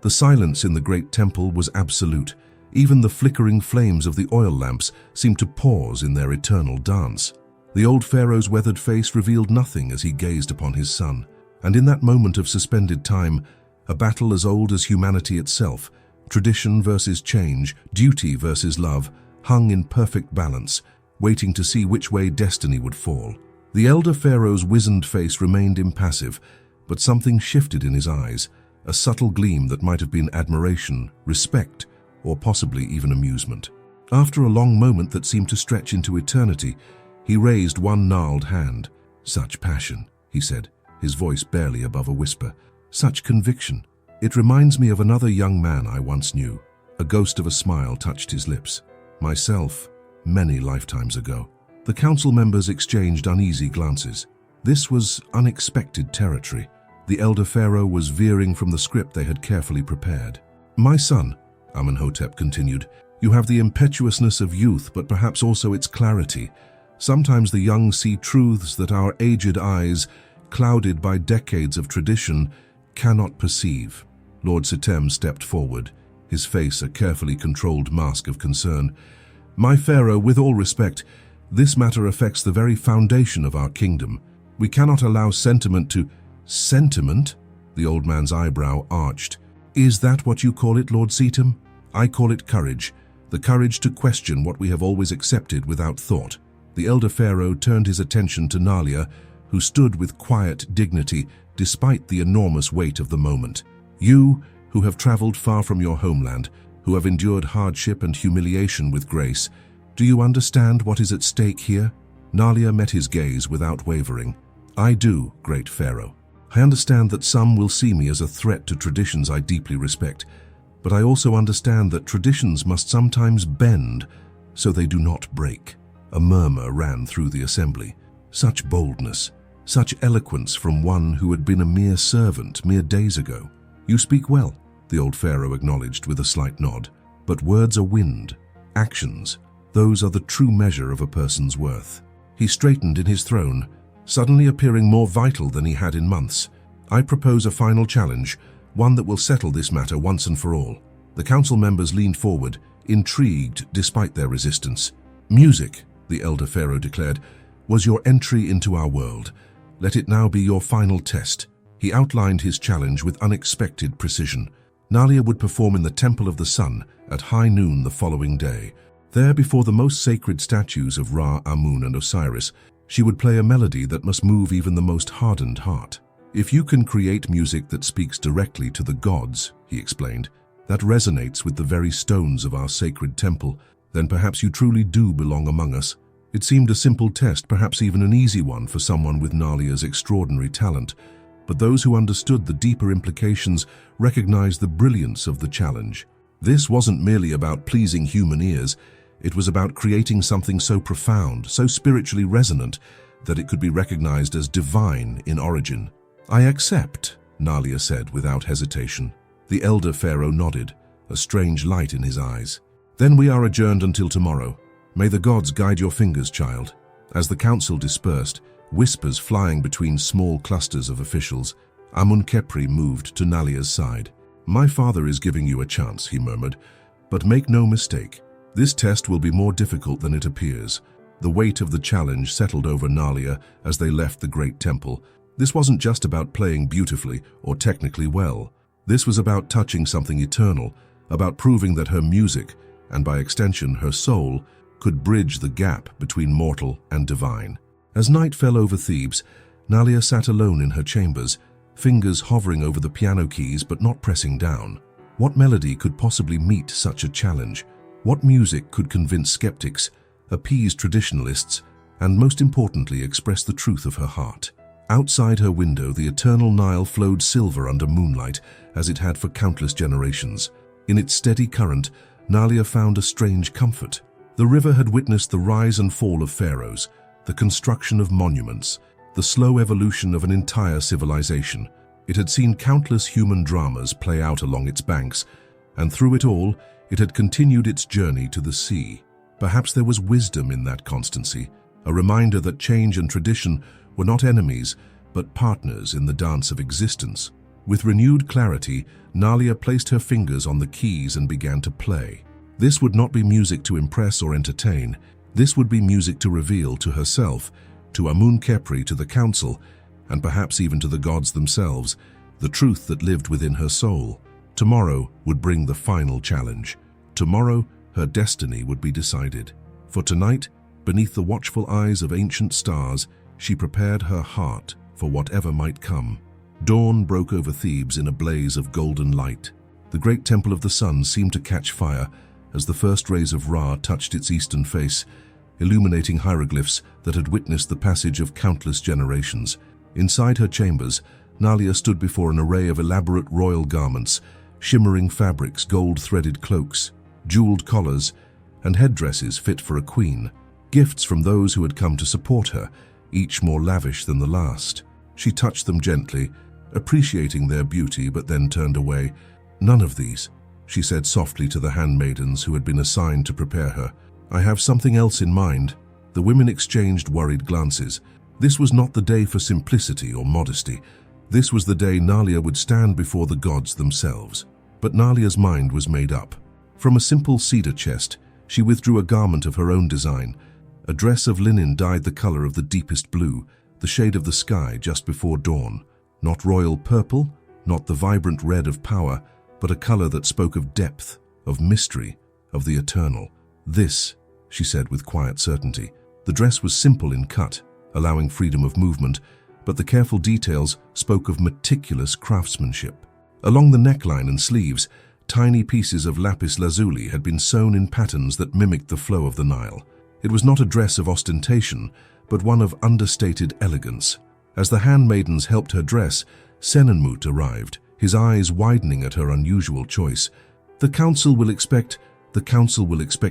The silence in the great temple was absolute. Even the flickering flames of the oil lamps seemed to pause in their eternal dance. The old pharaoh's weathered face revealed nothing as he gazed upon his son. And in that moment of suspended time, a battle as old as humanity itself, tradition versus change, duty versus love, hung in perfect balance, waiting to see which way destiny would fall. The elder pharaoh's wizened face remained impassive, but something shifted in his eyes, a subtle gleam that might have been admiration, respect, or possibly even amusement. After a long moment that seemed to stretch into eternity, he raised one gnarled hand. "Such passion," he said, his voice barely above a whisper. "Such conviction. It reminds me of another young man I once knew." A ghost of a smile touched his lips. "Myself, many lifetimes ago." The council members exchanged uneasy glances. This was unexpected territory. The elder pharaoh was veering from the script they had carefully prepared. "My son," Amenhotep continued, "you have the impetuousness of youth, but perhaps also its clarity. Sometimes the young see truths that our aged eyes, clouded by decades of tradition, cannot perceive." Lord Setem stepped forward, his face a carefully controlled mask of concern. "My pharaoh, with all respect, this matter affects the very foundation of our kingdom. We cannot allow sentiment to—" "Sentiment?" The old man's eyebrow arched. "Is that what you call it, Lord Setem? I call it courage, the courage to question what we have always accepted without thought." The elder pharaoh turned his attention to Nile, who stood with quiet dignity despite the enormous weight of the moment. "You, who have traveled far from your homeland, who have endured hardship and humiliation with grace, do you understand what is at stake here?" Nile met his gaze without wavering. "I do, great pharaoh. I understand that some will see me as a threat to traditions I deeply respect, but I also understand that traditions must sometimes bend so they do not break." A murmur ran through the assembly. Such boldness, such eloquence from one who had been a mere servant mere days ago. "You speak well," the old pharaoh acknowledged with a slight nod. "But words are wind. Actions, those are the true measure of a person's worth." He straightened in his throne, suddenly appearing more vital than he had in months. "I propose a final challenge, one that will settle this matter once and for all." The council members leaned forward, intrigued despite their resistance. "Music," the elder pharaoh declared, "was your entry into our world. Let it now be your final test." He outlined his challenge with unexpected precision. Nile would perform in the Temple of the Sun at high noon the following day. There, before the most sacred statues of Ra, Amun, and Osiris, she would play a melody that must move even the most hardened heart. "If you can create music that speaks directly to the gods," he explained, "that resonates with the very stones of our sacred temple, then perhaps you truly do belong among us." It seemed a simple test, perhaps even an easy one for someone with Nalia's extraordinary talent, but those who understood the deeper implications recognized the brilliance of the challenge. This wasn't merely about pleasing human ears, it was about creating something so profound, so spiritually resonant, that it could be recognized as divine in origin. "I accept," Nalia said without hesitation. The elder pharaoh nodded, a strange light in his eyes. "Then we are adjourned until tomorrow. May the gods guide your fingers, child." As the council dispersed, whispers flying between small clusters of officials, Amun-Kepri moved to Nalia's side. "My father is giving you a chance," he murmured, "but make no mistake. This test will be more difficult than it appears." The weight of the challenge settled over Nalia as they left the great temple. This wasn't just about playing beautifully or technically well. This was about touching something eternal, about proving that her music, and by extension her soul, could bridge the gap between mortal and divine. As night fell over Thebes, Nile sat alone in her chambers, fingers hovering over the piano keys but not pressing down. What melody could possibly meet such a challenge? What music could convince skeptics, appease traditionalists, and most importantly express the truth of her heart? Outside her window, the eternal Nile flowed silver under moonlight as it had for countless generations. In its steady current, Nile found a strange comfort. The river had witnessed the rise and fall of pharaohs, the construction of monuments, the slow evolution of an entire civilization. It had seen countless human dramas play out along its banks, and through it all, it had continued its journey to the sea. Perhaps there was wisdom in that constancy, a reminder that change and tradition were not enemies, but partners in the dance of existence. With renewed clarity, Nile placed her fingers on the keys and began to play. This would not be music to impress or entertain. This would be music to reveal to herself, to Amun Khepri, to the council, and perhaps even to the gods themselves, the truth that lived within her soul. Tomorrow would bring the final challenge. Tomorrow, her destiny would be decided. For tonight, beneath the watchful eyes of ancient stars, she prepared her heart for whatever might come. Dawn broke over Thebes in a blaze of golden light. The great temple of the sun seemed to catch fire as the first rays of Ra touched its eastern face, illuminating hieroglyphs that had witnessed the passage of countless generations. Inside her chambers, Nile stood before an array of elaborate royal garments, shimmering fabrics, gold-threaded cloaks, jeweled collars, and headdresses fit for a queen. Gifts from those who had come to support her, each more lavish than the last. She touched them gently, appreciating their beauty, but then turned away. "None of these," she said softly to the handmaidens who had been assigned to prepare her. "I have something else in mind." The women exchanged worried glances. This was not the day for simplicity or modesty. This was the day Nile would stand before the gods themselves. But Nalia's mind was made up. From a simple cedar chest, she withdrew a garment of her own design, a dress of linen dyed the color of the deepest blue, the shade of the sky just before dawn. Not royal purple, not the vibrant red of power, but a color that spoke of depth, of mystery, of the eternal. "This," she said with quiet certainty. The dress was simple in cut, allowing freedom of movement, but the careful details spoke of meticulous craftsmanship. Along the neckline and sleeves, tiny pieces of lapis lazuli had been sewn in patterns that mimicked the flow of the Nile. It was not a dress of ostentation, but one of understated elegance. As the handmaidens helped her dress, Senenmut arrived, his eyes widening at her unusual choice. The council will expect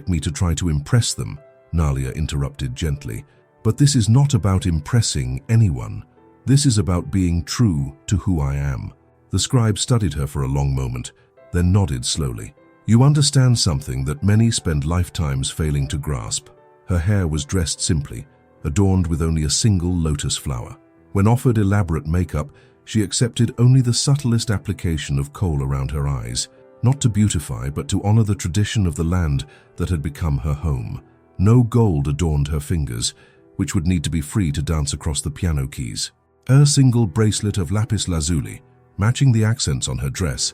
me to try to impress them," Nile interrupted gently. "But this is not about impressing anyone. This is about being true to who I am." The scribe studied her for a long moment, then nodded slowly. "You understand something that many spend lifetimes failing to grasp." Her hair was dressed simply, adorned with only a single lotus flower. When offered elaborate makeup, she accepted only the subtlest application of kohl around her eyes, not to beautify but to honor the tradition of the land that had become her home. No gold adorned her fingers, which would need to be free to dance across the piano keys. A single bracelet of lapis lazuli, matching the accents on her dress,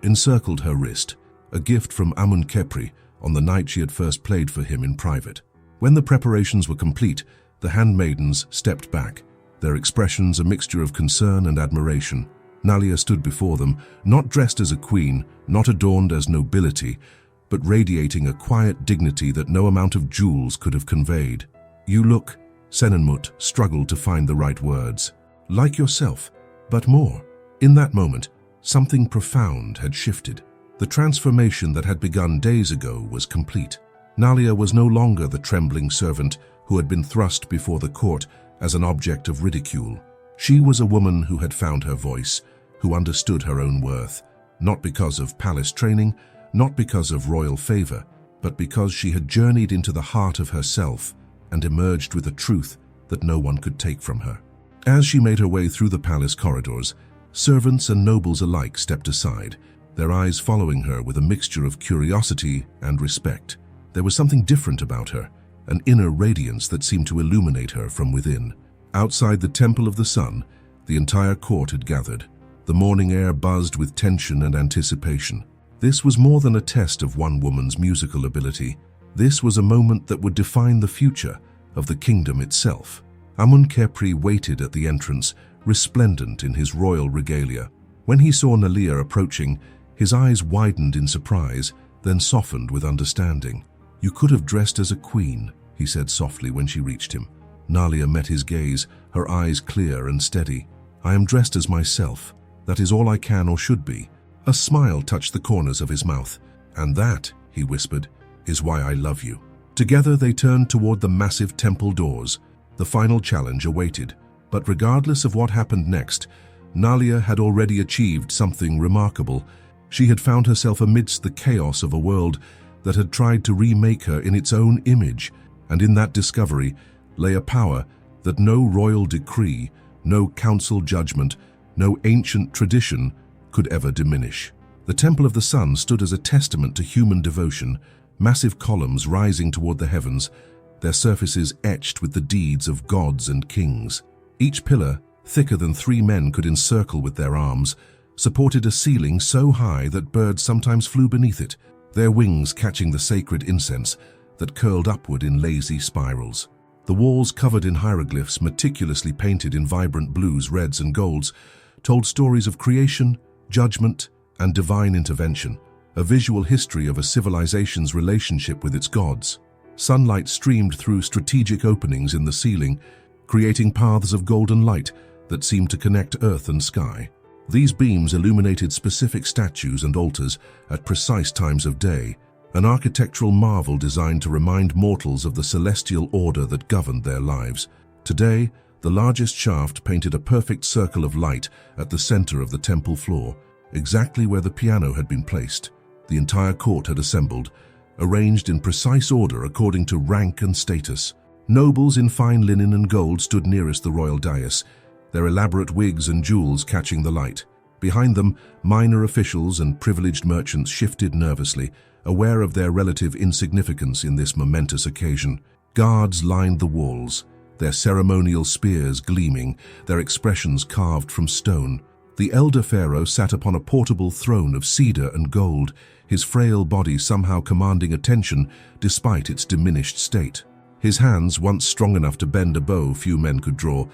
encircled her wrist, a gift from Amun Khepri on the night she had first played for him in private. When the preparations were complete, the handmaidens stepped back, their expressions a mixture of concern and admiration. Nile stood before them, not dressed as a queen, not adorned as nobility, but radiating a quiet dignity that no amount of jewels could have conveyed. "You look," Senenmut struggled to find the right words, "like yourself, but more." In that moment, something profound had shifted. The transformation that had begun days ago was complete. Nile was no longer the trembling servant who had been thrust before the court as an object of ridicule. She was a woman who had found her voice, who understood her own worth, not because of palace training, not because of royal favor, but because she had journeyed into the heart of herself and emerged with a truth that no one could take from her. As she made her way through the palace corridors, servants and nobles alike stepped aside, their eyes following her with a mixture of curiosity and respect. There was something different about her, an inner radiance that seemed to illuminate her from within. Outside the Temple of the Sun, the entire court had gathered. The morning air buzzed with tension and anticipation. This was more than a test of one woman's musical ability. This was a moment that would define the future of the kingdom itself. Amun-Kepri waited at the entrance, resplendent in his royal regalia. When he saw Nalia approaching, his eyes widened in surprise, then softened with understanding. "You could have dressed as a queen," he said softly when she reached him. Nalia met his gaze, her eyes clear and steady. "I am dressed as myself. That is all I can or should be." A smile touched the corners of his mouth. "And that," he whispered, "is why I love you." Together they turned toward the massive temple doors. The final challenge awaited. But regardless of what happened next, Nalia had already achieved something remarkable. She had found herself amidst the chaos of a world that had tried to remake her in its own image, and in that discovery lay a power that no royal decree, no council judgment, no ancient tradition could ever diminish. The Temple of the Sun stood as a testament to human devotion, massive columns rising toward the heavens, their surfaces etched with the deeds of gods and kings. Each pillar, thicker than 3 men could encircle with their arms, supported a ceiling so high that birds sometimes flew beneath it, their wings catching the sacred incense that curled upward in lazy spirals. The walls, covered in hieroglyphs meticulously painted in vibrant blues, reds, and golds, told stories of creation, judgment, and divine intervention, a visual history of a civilization's relationship with its gods. Sunlight streamed through strategic openings in the ceiling, creating paths of golden light that seemed to connect earth and sky. These beams illuminated specific statues and altars at precise times of day, an architectural marvel designed to remind mortals of the celestial order that governed their lives. Today, the largest shaft painted a perfect circle of light at the center of the temple floor, exactly where the piano had been placed. The entire court had assembled, arranged in precise order according to rank and status. Nobles in fine linen and gold stood nearest the royal dais, their elaborate wigs and jewels catching the light. Behind them, minor officials and privileged merchants shifted nervously, aware of their relative insignificance in this momentous occasion. Guards lined the walls, their ceremonial spears gleaming, their expressions carved from stone. The elder pharaoh sat upon a portable throne of cedar and gold, his frail body somehow commanding attention despite its diminished state. His hands, once strong enough to bend a bow few men could draw,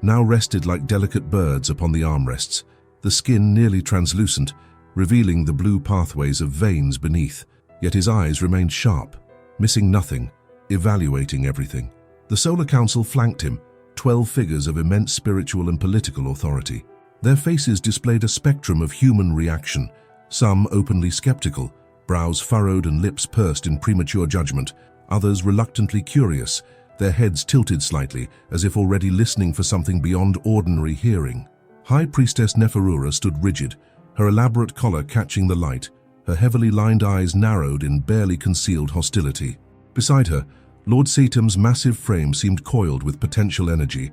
now rested like delicate birds upon the armrests, the skin nearly translucent, revealing the blue pathways of veins beneath. Yet his eyes remained sharp, missing nothing, evaluating everything. The Solar Council flanked him, 12 figures of immense spiritual and political authority. Their faces displayed a spectrum of human reaction, some openly skeptical, brows furrowed and lips pursed in premature judgment, others reluctantly curious, their heads tilted slightly as if already listening for something beyond ordinary hearing. High Priestess Neferura stood rigid, her elaborate collar catching the light, her heavily lined eyes narrowed in barely concealed hostility. Beside her, Lord Seatam's massive frame seemed coiled with potential energy,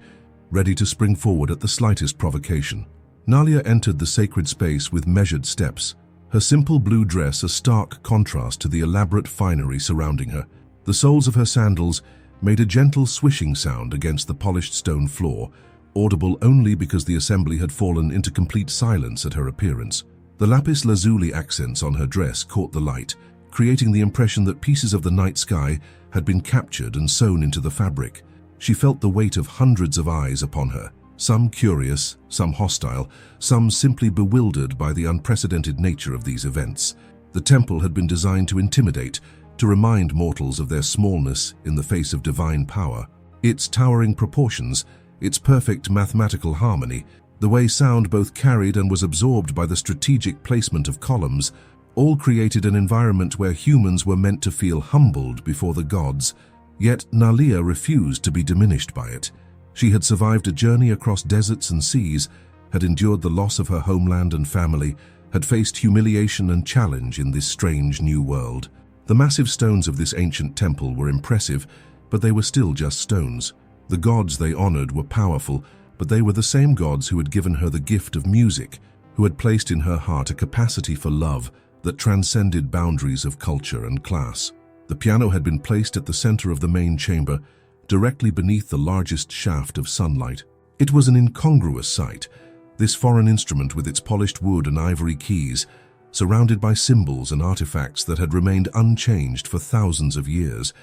ready to spring forward at the slightest provocation. Nalia entered the sacred space with measured steps, her simple blue dress a stark contrast to the elaborate finery surrounding her. The soles of her sandals made a gentle swishing sound against the polished stone floor, audible only because the assembly had fallen into complete silence at her appearance. The lapis lazuli accents on her dress caught the light, creating the impression that pieces of the night sky had been captured and sewn into the fabric. She felt the weight of hundreds of eyes upon her, some curious, some hostile, some simply bewildered by the unprecedented nature of these events. The temple had been designed to intimidate, to remind mortals of their smallness in the face of divine power. Its towering proportions, its perfect mathematical harmony, the way sound both carried and was absorbed by the strategic placement of columns, all created an environment where humans were meant to feel humbled before the gods. Yet Nalia refused to be diminished by it. She had survived a journey across deserts and seas, had endured the loss of her homeland and family, had faced humiliation and challenge in this strange new world. The massive stones of this ancient temple were impressive, but they were still just stones. The gods they honored were powerful, but they were the same gods who had given her the gift of music, who had placed in her heart a capacity for love that transcended boundaries of culture and class. The piano had been placed at the center of the main chamber, directly beneath the largest shaft of sunlight. It was an incongruous sight, this foreign instrument with its polished wood and ivory keys, surrounded by symbols and artifacts that had remained unchanged for thousands of years.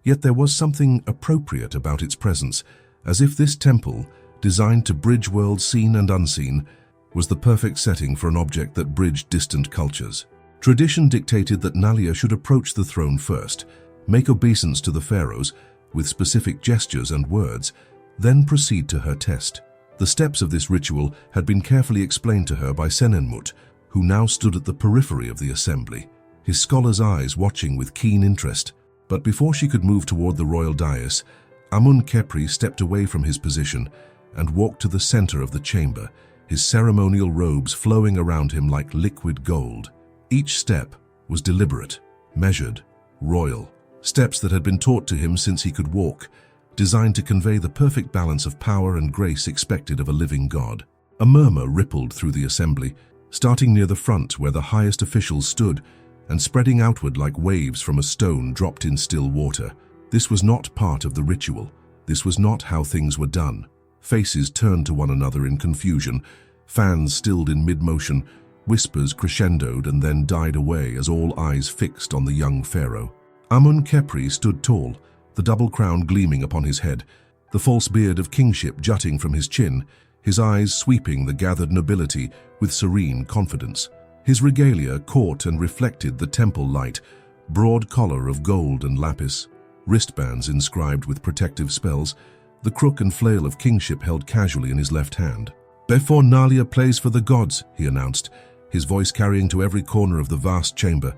Yet there was something appropriate about its presence, as if this temple, designed to bridge worlds seen and unseen, was the perfect setting for an object that bridged distant cultures. Tradition dictated that Nile should approach the throne first, make obeisance to the pharaohs with specific gestures and words, then proceed to her test. The steps of this ritual had been carefully explained to her by Senenmut, who now stood at the periphery of the assembly, his scholar's eyes watching with keen interest. But before she could move toward the royal dais, Amun-Kepri stepped away from his position and walked to the center of the chamber, his ceremonial robes flowing around him like liquid gold. Each step was deliberate, measured, royal, steps that had been taught to him since he could walk, designed to convey the perfect balance of power and grace expected of a living god. A murmur rippled through the assembly, starting near the front where the highest officials stood and spreading outward like waves from a stone dropped in still water. This was not part of the ritual. This was not how things were done. Faces turned to one another in confusion, fans stilled in mid-motion, whispers crescendoed and then died away as all eyes fixed on the young pharaoh. Amun-Kepri stood tall, the double crown gleaming upon his head, the false beard of kingship jutting from his chin, his eyes sweeping the gathered nobility with serene confidence. His regalia caught and reflected the temple light, broad collar of gold and lapis, wristbands inscribed with protective spells, the crook and flail of kingship held casually in his left hand. "Before Nile plays for the gods," he announced, his voice carrying to every corner of the vast chamber,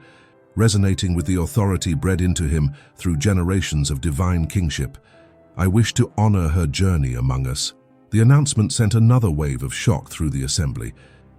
resonating with the authority bred into him through generations of divine kingship. "I wish to honor her journey among us." The announcement sent another wave of shock through the assembly.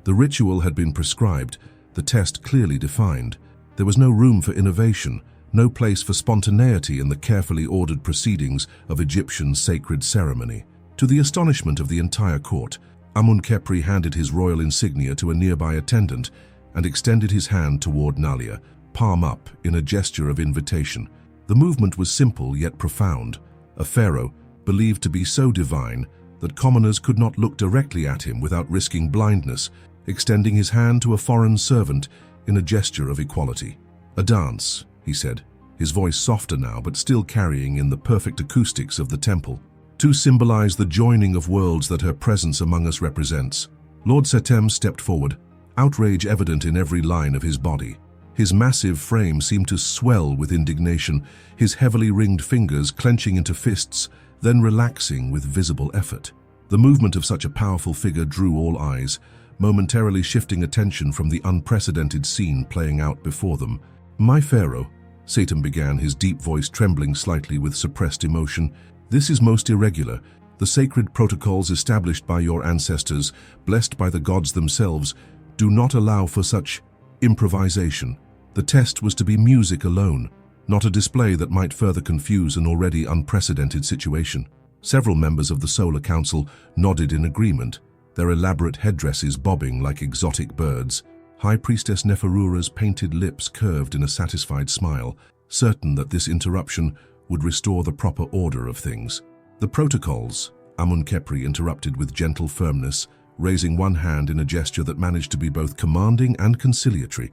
The ritual had been prescribed, the test clearly defined. There was no room for innovation, no place for spontaneity in the carefully ordered proceedings of Egyptian sacred ceremony. To the astonishment of the entire court, Amun-Kepri handed his royal insignia to a nearby attendant and extended his hand toward Nile, palm up in a gesture of invitation. The movement was simple yet profound. A pharaoh, believed to be so divine that commoners could not look directly at him without risking blindness, extending his hand to a foreign servant in a gesture of equality. "A dance," he said, his voice softer now but still carrying in the perfect acoustics of the temple, "to symbolize the joining of worlds that her presence among us represents." Lord Setem stepped forward, outrage evident in every line of his body. His massive frame seemed to swell with indignation, his heavily ringed fingers clenching into fists, then relaxing with visible effort. The movement of such a powerful figure drew all eyes, momentarily shifting attention from the unprecedented scene playing out before them. "My pharaoh," Setem began, his deep voice trembling slightly with suppressed emotion, "this is most irregular. The sacred protocols established by your ancestors, blessed by the gods themselves, do not allow for such improvisation. The test was to be music alone, not a display that might further confuse an already unprecedented situation." Several members of the Solar Council nodded in agreement, their elaborate headdresses bobbing like exotic birds. High Priestess Neferura's painted lips curved in a satisfied smile, certain that this interruption would restore the proper order of things. "The protocols," Amun-Kepri interrupted with gentle firmness, raising one hand in a gesture that managed to be both commanding and conciliatory,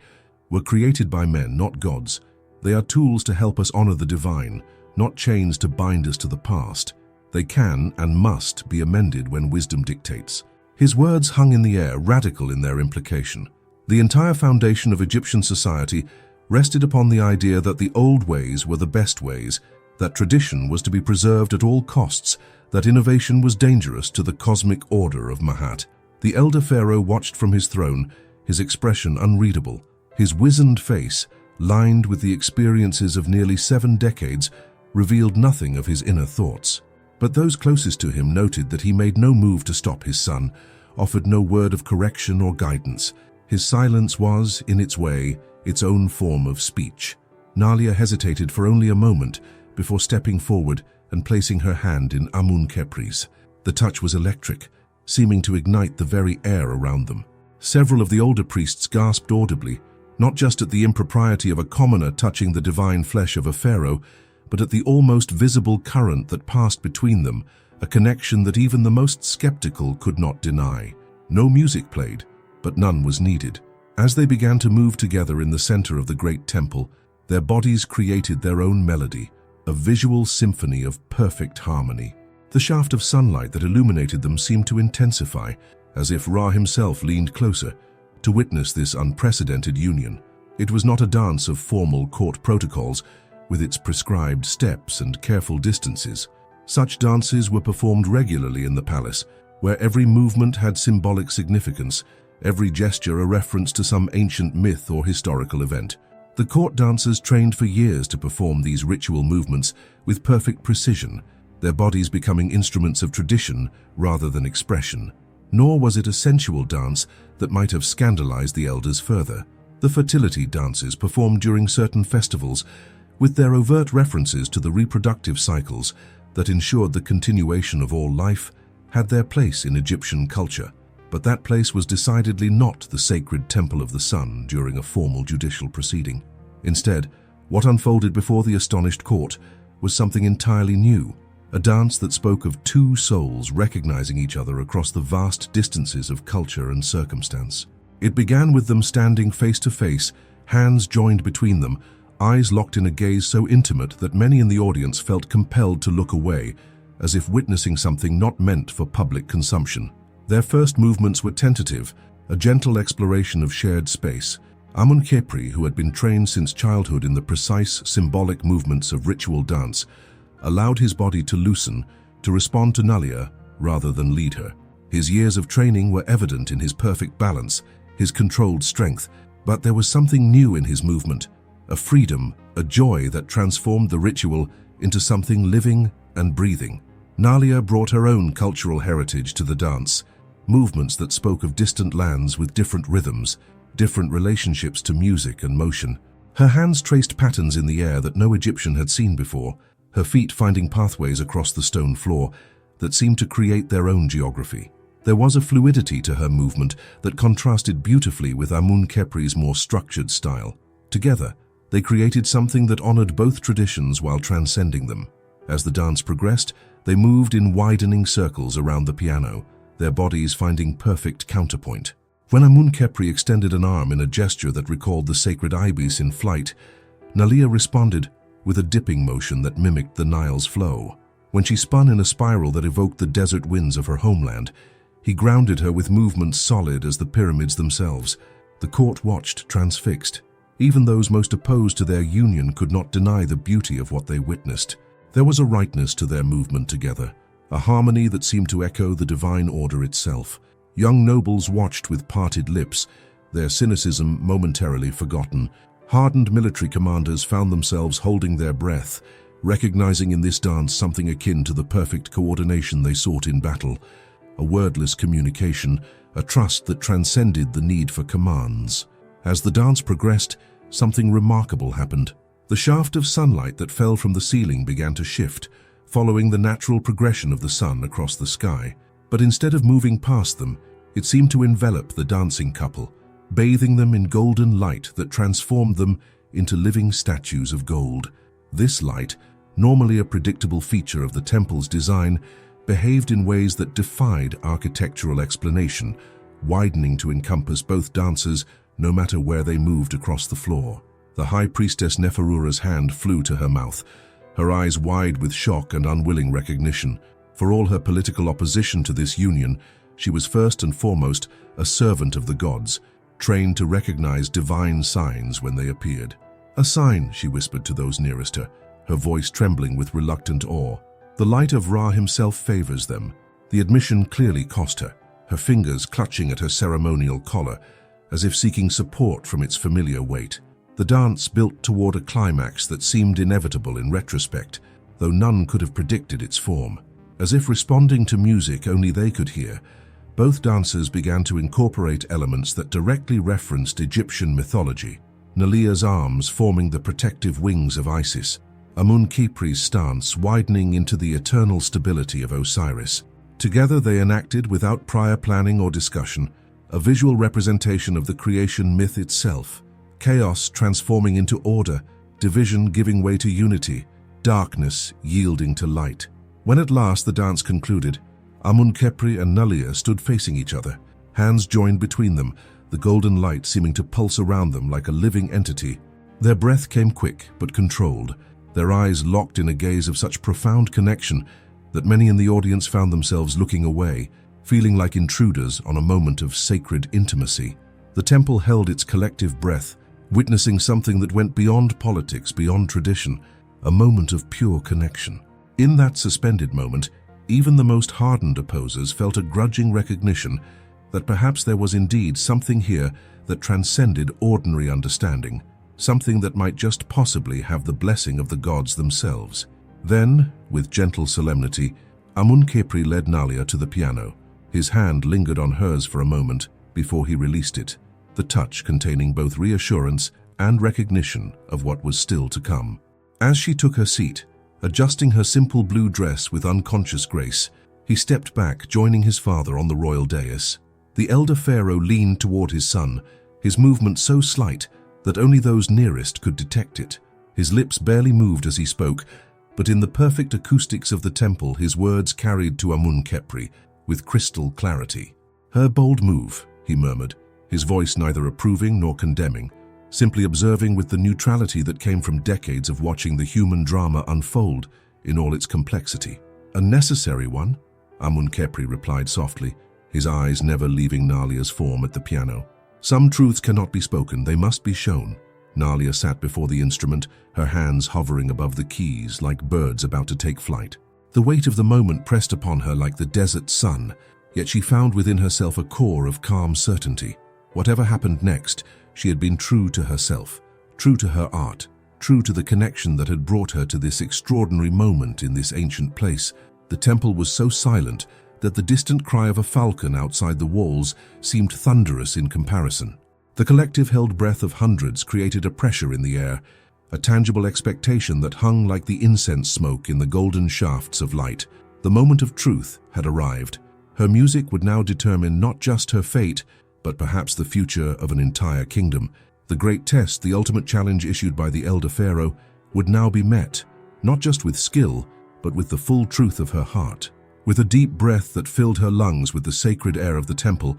"were created by men, not gods. They are tools to help us honor the divine, not chains to bind us to the past. They can and must be amended when wisdom dictates." His words hung in the air, radical in their implication. The entire foundation of Egyptian society rested upon the idea that the old ways were the best ways, that tradition was to be preserved at all costs, that innovation was dangerous to the cosmic order of Mahat. The elder pharaoh watched from his throne, his expression unreadable, his wizened face, lined with the experiences of nearly 7 decades, revealed nothing of his inner thoughts. But those closest to him noted that he made no move to stop his son, offered no word of correction or guidance. His silence was, in its way, its own form of speech. Nile hesitated for only a moment before stepping forward and placing her hand in Amun-Kepri's. The touch was electric, seeming to ignite the very air around them. Several of the older priests gasped audibly, not just at the impropriety of a commoner touching the divine flesh of a pharaoh, but at the almost visible current that passed between them, a connection that even the most skeptical could not deny. No music played, but none was needed. As they began to move together in the center of the great temple, their bodies created their own melody, a visual symphony of perfect harmony. The shaft of sunlight that illuminated them seemed to intensify, as if Ra himself leaned closer to witness this unprecedented union. It was not a dance of formal court protocols, with its prescribed steps and careful distances. Such dances were performed regularly in the palace, where every movement had symbolic significance, every gesture a reference to some ancient myth or historical event. The court dancers trained for years to perform these ritual movements with perfect precision, their bodies becoming instruments of tradition rather than expression. Nor was it a sensual dance that might have scandalized the elders further. The fertility dances performed during certain festivals, with their overt references to the reproductive cycles that ensured the continuation of all life, had their place in Egyptian culture. But that place was decidedly not the sacred temple of the sun during a formal judicial proceeding. Instead, what unfolded before the astonished court was something entirely new, a dance that spoke of two souls recognizing each other across the vast distances of culture and circumstance. It began with them standing face to face, hands joined between them, eyes locked in a gaze so intimate that many in the audience felt compelled to look away, as if witnessing something not meant for public consumption. Their first movements were tentative, a gentle exploration of shared space. Amun-Khepri, who had been trained since childhood in the precise, symbolic movements of ritual dance, allowed his body to loosen, to respond to Nalia rather than lead her. His years of training were evident in his perfect balance, his controlled strength, but there was something new in his movement, a freedom, a joy that transformed the ritual into something living and breathing. Nalia brought her own cultural heritage to the dance, movements that spoke of distant lands with different rhythms, different relationships to music and motion. Her hands traced patterns in the air that no Egyptian had seen before, her feet finding pathways across the stone floor that seemed to create their own geography. There was a fluidity to her movement that contrasted beautifully with Amun-Khepri's more structured style. Together, they created something that honored both traditions while transcending them. As the dance progressed, they moved in widening circles around the piano, their bodies finding perfect counterpoint. When Amun-Khepri extended an arm in a gesture that recalled the sacred ibis in flight, Nalia responded with a dipping motion that mimicked the Nile's flow. When she spun in a spiral that evoked the desert winds of her homeland, he grounded her with movements solid as the pyramids themselves. The court watched, transfixed. Even those most opposed to their union could not deny the beauty of what they witnessed. There was a rightness to their movement together, a harmony that seemed to echo the divine order itself. Young nobles watched with parted lips, their cynicism momentarily forgotten. Hardened military commanders found themselves holding their breath, recognizing in this dance something akin to the perfect coordination they sought in battle, a wordless communication, a trust that transcended the need for commands. As the dance progressed, something remarkable happened. The shaft of sunlight that fell from the ceiling began to shift, following the natural progression of the sun across the sky. But instead of moving past them, it seemed to envelop the dancing couple, bathing them in golden light that transformed them into living statues of gold. This light, normally a predictable feature of the temple's design, behaved in ways that defied architectural explanation, widening to encompass both dancers no matter where they moved across the floor. The high priestess Neferura's hand flew to her mouth, her eyes wide with shock and unwilling recognition. For all her political opposition to this union, she was first and foremost a servant of the gods, trained to recognize divine signs when they appeared. "A sign," she whispered to those nearest her voice trembling with reluctant awe. "The light of Ra himself favors them." The admission clearly cost her fingers clutching at her ceremonial collar, as if seeking support from its familiar weight. The dance built toward a climax that seemed inevitable in retrospect, though none could have predicted its form. As if responding to music only they could hear, both dancers began to incorporate elements that directly referenced Egyptian mythology. Nalia's arms forming the protective wings of Isis, Amun-Khepri's stance widening into the eternal stability of Osiris. Together they enacted, without prior planning or discussion, a visual representation of the creation myth itself. Chaos transforming into order, division giving way to unity, darkness yielding to light. When at last the dance concluded, Amun-Khepri and Nalia stood facing each other, hands joined between them, the golden light seeming to pulse around them like a living entity. Their breath came quick but controlled, their eyes locked in a gaze of such profound connection that many in the audience found themselves looking away, feeling like intruders on a moment of sacred intimacy. The temple held its collective breath, witnessing something that went beyond politics, beyond tradition, a moment of pure connection. In that suspended moment, even the most hardened opposers felt a grudging recognition that perhaps there was indeed something here that transcended ordinary understanding, something that might just possibly have the blessing of the gods themselves. Then, with gentle solemnity, Amun-Kepri led Nalia to the piano. His hand lingered on hers for a moment before he released it, the touch containing both reassurance and recognition of what was still to come. As she took her seat, adjusting her simple blue dress with unconscious grace, he stepped back, joining his father on the royal dais. The elder pharaoh leaned toward his son, his movement so slight that only those nearest could detect it. His lips barely moved as he spoke, but in the perfect acoustics of the temple, his words carried to Amun-Kepri with crystal clarity. "Her bold move," he murmured, his voice neither approving nor condemning, simply observing with the neutrality that came from decades of watching the human drama unfold in all its complexity. "A necessary one," Amun-Kepri replied softly, his eyes never leaving Nalia's form at the piano. "Some truths cannot be spoken, they must be shown." Nalia sat before the instrument, her hands hovering above the keys like birds about to take flight. The weight of the moment pressed upon her like the desert sun, yet she found within herself a core of calm certainty. Whatever happened next, she had been true to herself, true to her art, true to the connection that had brought her to this extraordinary moment in this ancient place. The temple was so silent that the distant cry of a falcon outside the walls seemed thunderous in comparison. The collective held breath of hundreds created a pressure in the air, a tangible expectation that hung like the incense smoke in the golden shafts of light. The moment of truth had arrived. Her music would now determine not just her fate, but perhaps the future of an entire kingdom. The great test, the ultimate challenge issued by the elder pharaoh, would now be met, not just with skill, but with the full truth of her heart. With a deep breath that filled her lungs with the sacred air of the temple,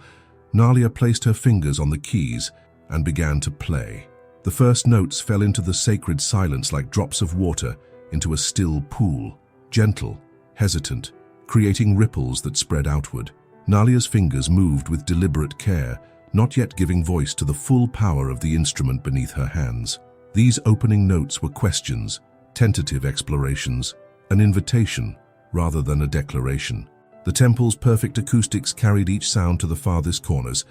Nalia placed her fingers on the keys and began to play. The first notes fell into the sacred silence like drops of water into a still pool, gentle, hesitant, creating ripples that spread outward. Nalia's fingers moved with deliberate care, not yet giving voice to the full power of the instrument beneath her hands. These opening notes were questions, tentative explorations, an invitation rather than a declaration. The temple's perfect acoustics carried each sound to the farthest corners,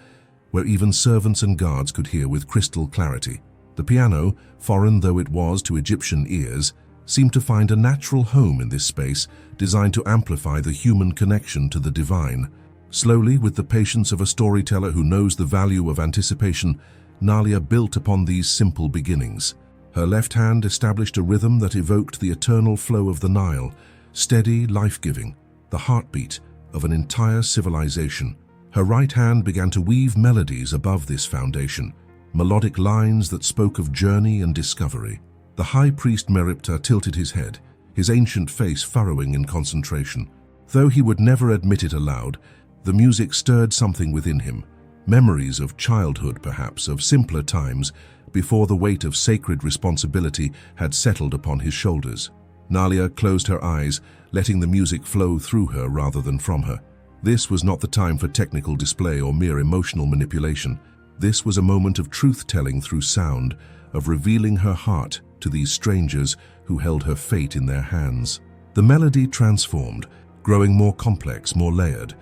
where even servants and guards could hear with crystal clarity. The piano, foreign though it was to Egyptian ears, seemed to find a natural home in this space, designed to amplify the human connection to the divine. Slowly, with the patience of a storyteller who knows the value of anticipation, Nalia built upon these simple beginnings. Her left hand established a rhythm that evoked the eternal flow of the Nile, steady, life-giving, the heartbeat of an entire civilization. Her right hand began to weave melodies above this foundation, melodic lines that spoke of journey and discovery. The high priest Meripta tilted his head, his ancient face furrowing in concentration. Though he would never admit it aloud, the music stirred something within him, memories of childhood perhaps, of simpler times, before the weight of sacred responsibility had settled upon his shoulders. Nalia closed her eyes, letting the music flow through her rather than from her. This was not the time for technical display or mere emotional manipulation. This was a moment of truth-telling through sound, of revealing her heart to these strangers who held her fate in their hands. The melody transformed, growing more complex, more layered.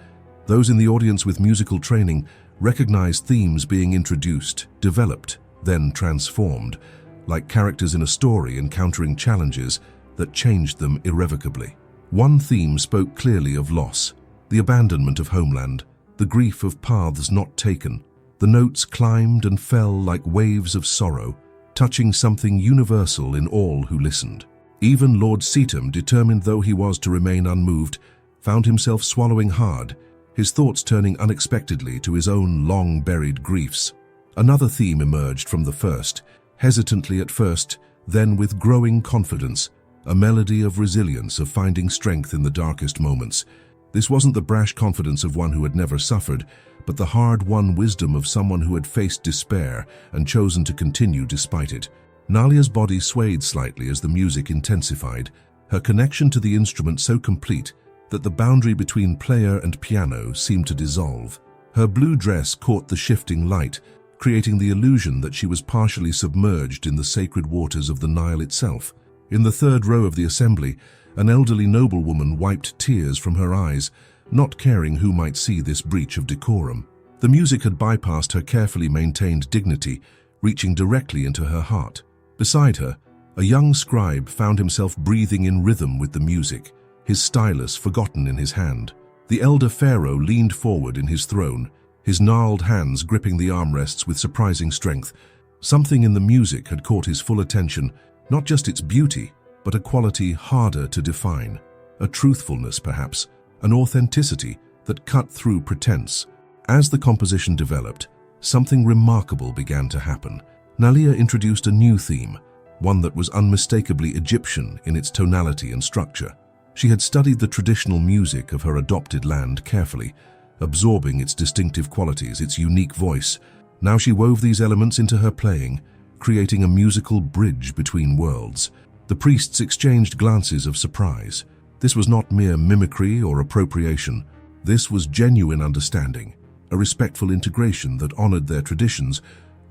Those in the audience with musical training recognized themes being introduced, developed, then transformed, like characters in a story encountering challenges that changed them irrevocably. One theme spoke clearly of loss, the abandonment of homeland, the grief of paths not taken. The notes climbed and fell like waves of sorrow, touching something universal in all who listened. Even Lord Seatham, determined though he was to remain unmoved, found himself swallowing hard, his thoughts turning unexpectedly to his own long-buried griefs. Another theme emerged from the first, hesitantly at first, then with growing confidence, a melody of resilience, of finding strength in the darkest moments. This wasn't the brash confidence of one who had never suffered, but the hard-won wisdom of someone who had faced despair and chosen to continue despite it. Nalia's body swayed slightly as the music intensified, her connection to the instrument so complete that the boundary between player and piano seemed to dissolve. Her blue dress caught the shifting light, creating the illusion that she was partially submerged in the sacred waters of the Nile itself. In the third row of the assembly, an elderly noblewoman wiped tears from her eyes, not caring who might see this breach of decorum. The music had bypassed her carefully maintained dignity, reaching directly into her heart. Beside her, a young scribe found himself breathing in rhythm with the music, his stylus forgotten in his hand. The elder pharaoh leaned forward in his throne, his gnarled hands gripping the armrests with surprising strength. Something in the music had caught his full attention, not just its beauty, but a quality harder to define. A truthfulness, perhaps, an authenticity that cut through pretense. As the composition developed, something remarkable began to happen. Nile introduced a new theme, one that was unmistakably Egyptian in its tonality and structure. She had studied the traditional music of her adopted land carefully, absorbing its distinctive qualities, its unique voice. Now she wove these elements into her playing, creating a musical bridge between worlds. The priests exchanged glances of surprise. This was not mere mimicry or appropriation. This was genuine understanding, a respectful integration that honored their traditions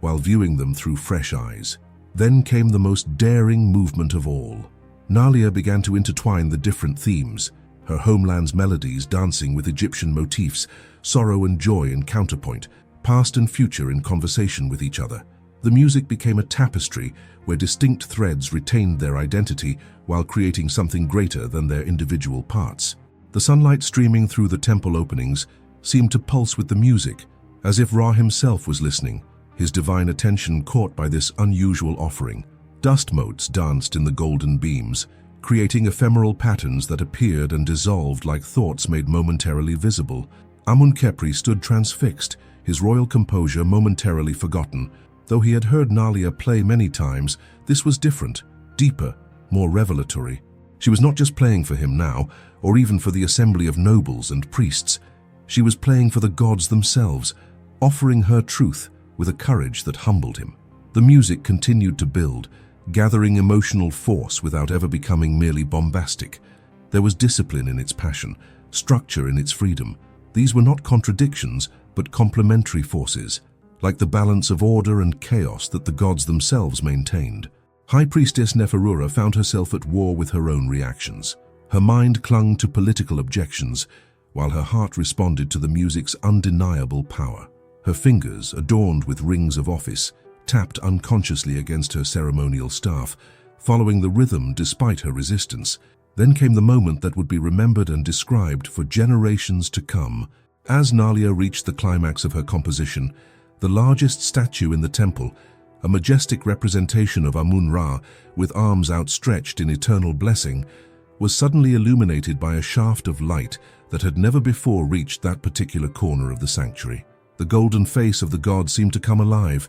while viewing them through fresh eyes. Then came the most daring movement of all. Nile began to intertwine the different themes, her homeland's melodies dancing with Egyptian motifs, sorrow and joy in counterpoint, past and future in conversation with each other. The music became a tapestry where distinct threads retained their identity while creating something greater than their individual parts. The sunlight streaming through the temple openings seemed to pulse with the music, as if Ra himself was listening, his divine attention caught by this unusual offering. Dust motes danced in the golden beams, creating ephemeral patterns that appeared and dissolved like thoughts made momentarily visible. Amun-Kepri stood transfixed, his royal composure momentarily forgotten. Though he had heard Nile play many times, this was different, deeper, more revelatory. She was not just playing for him now, or even for the assembly of nobles and priests. She was playing for the gods themselves, offering her truth with a courage that humbled him. The music continued to build, gathering emotional force without ever becoming merely bombastic. There was discipline in its passion, structure in its freedom. These were not contradictions, but complementary forces, like the balance of order and chaos that the gods themselves maintained. High Priestess Neferura found herself at war with her own reactions. Her mind clung to political objections, while her heart responded to the music's undeniable power. Her fingers, adorned with rings of office, tapped unconsciously against her ceremonial staff, following the rhythm despite her resistance. Then came the moment that would be remembered and described for generations to come. As Nile reached the climax of her composition, the largest statue in the temple, a majestic representation of Amun-Ra with arms outstretched in eternal blessing, was suddenly illuminated by a shaft of light that had never before reached that particular corner of the sanctuary. The golden face of the god seemed to come alive,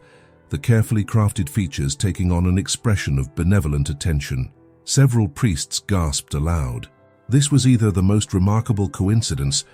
the carefully crafted features taking on an expression of benevolent attention. Several priests gasped aloud. This was either the most remarkable coincidence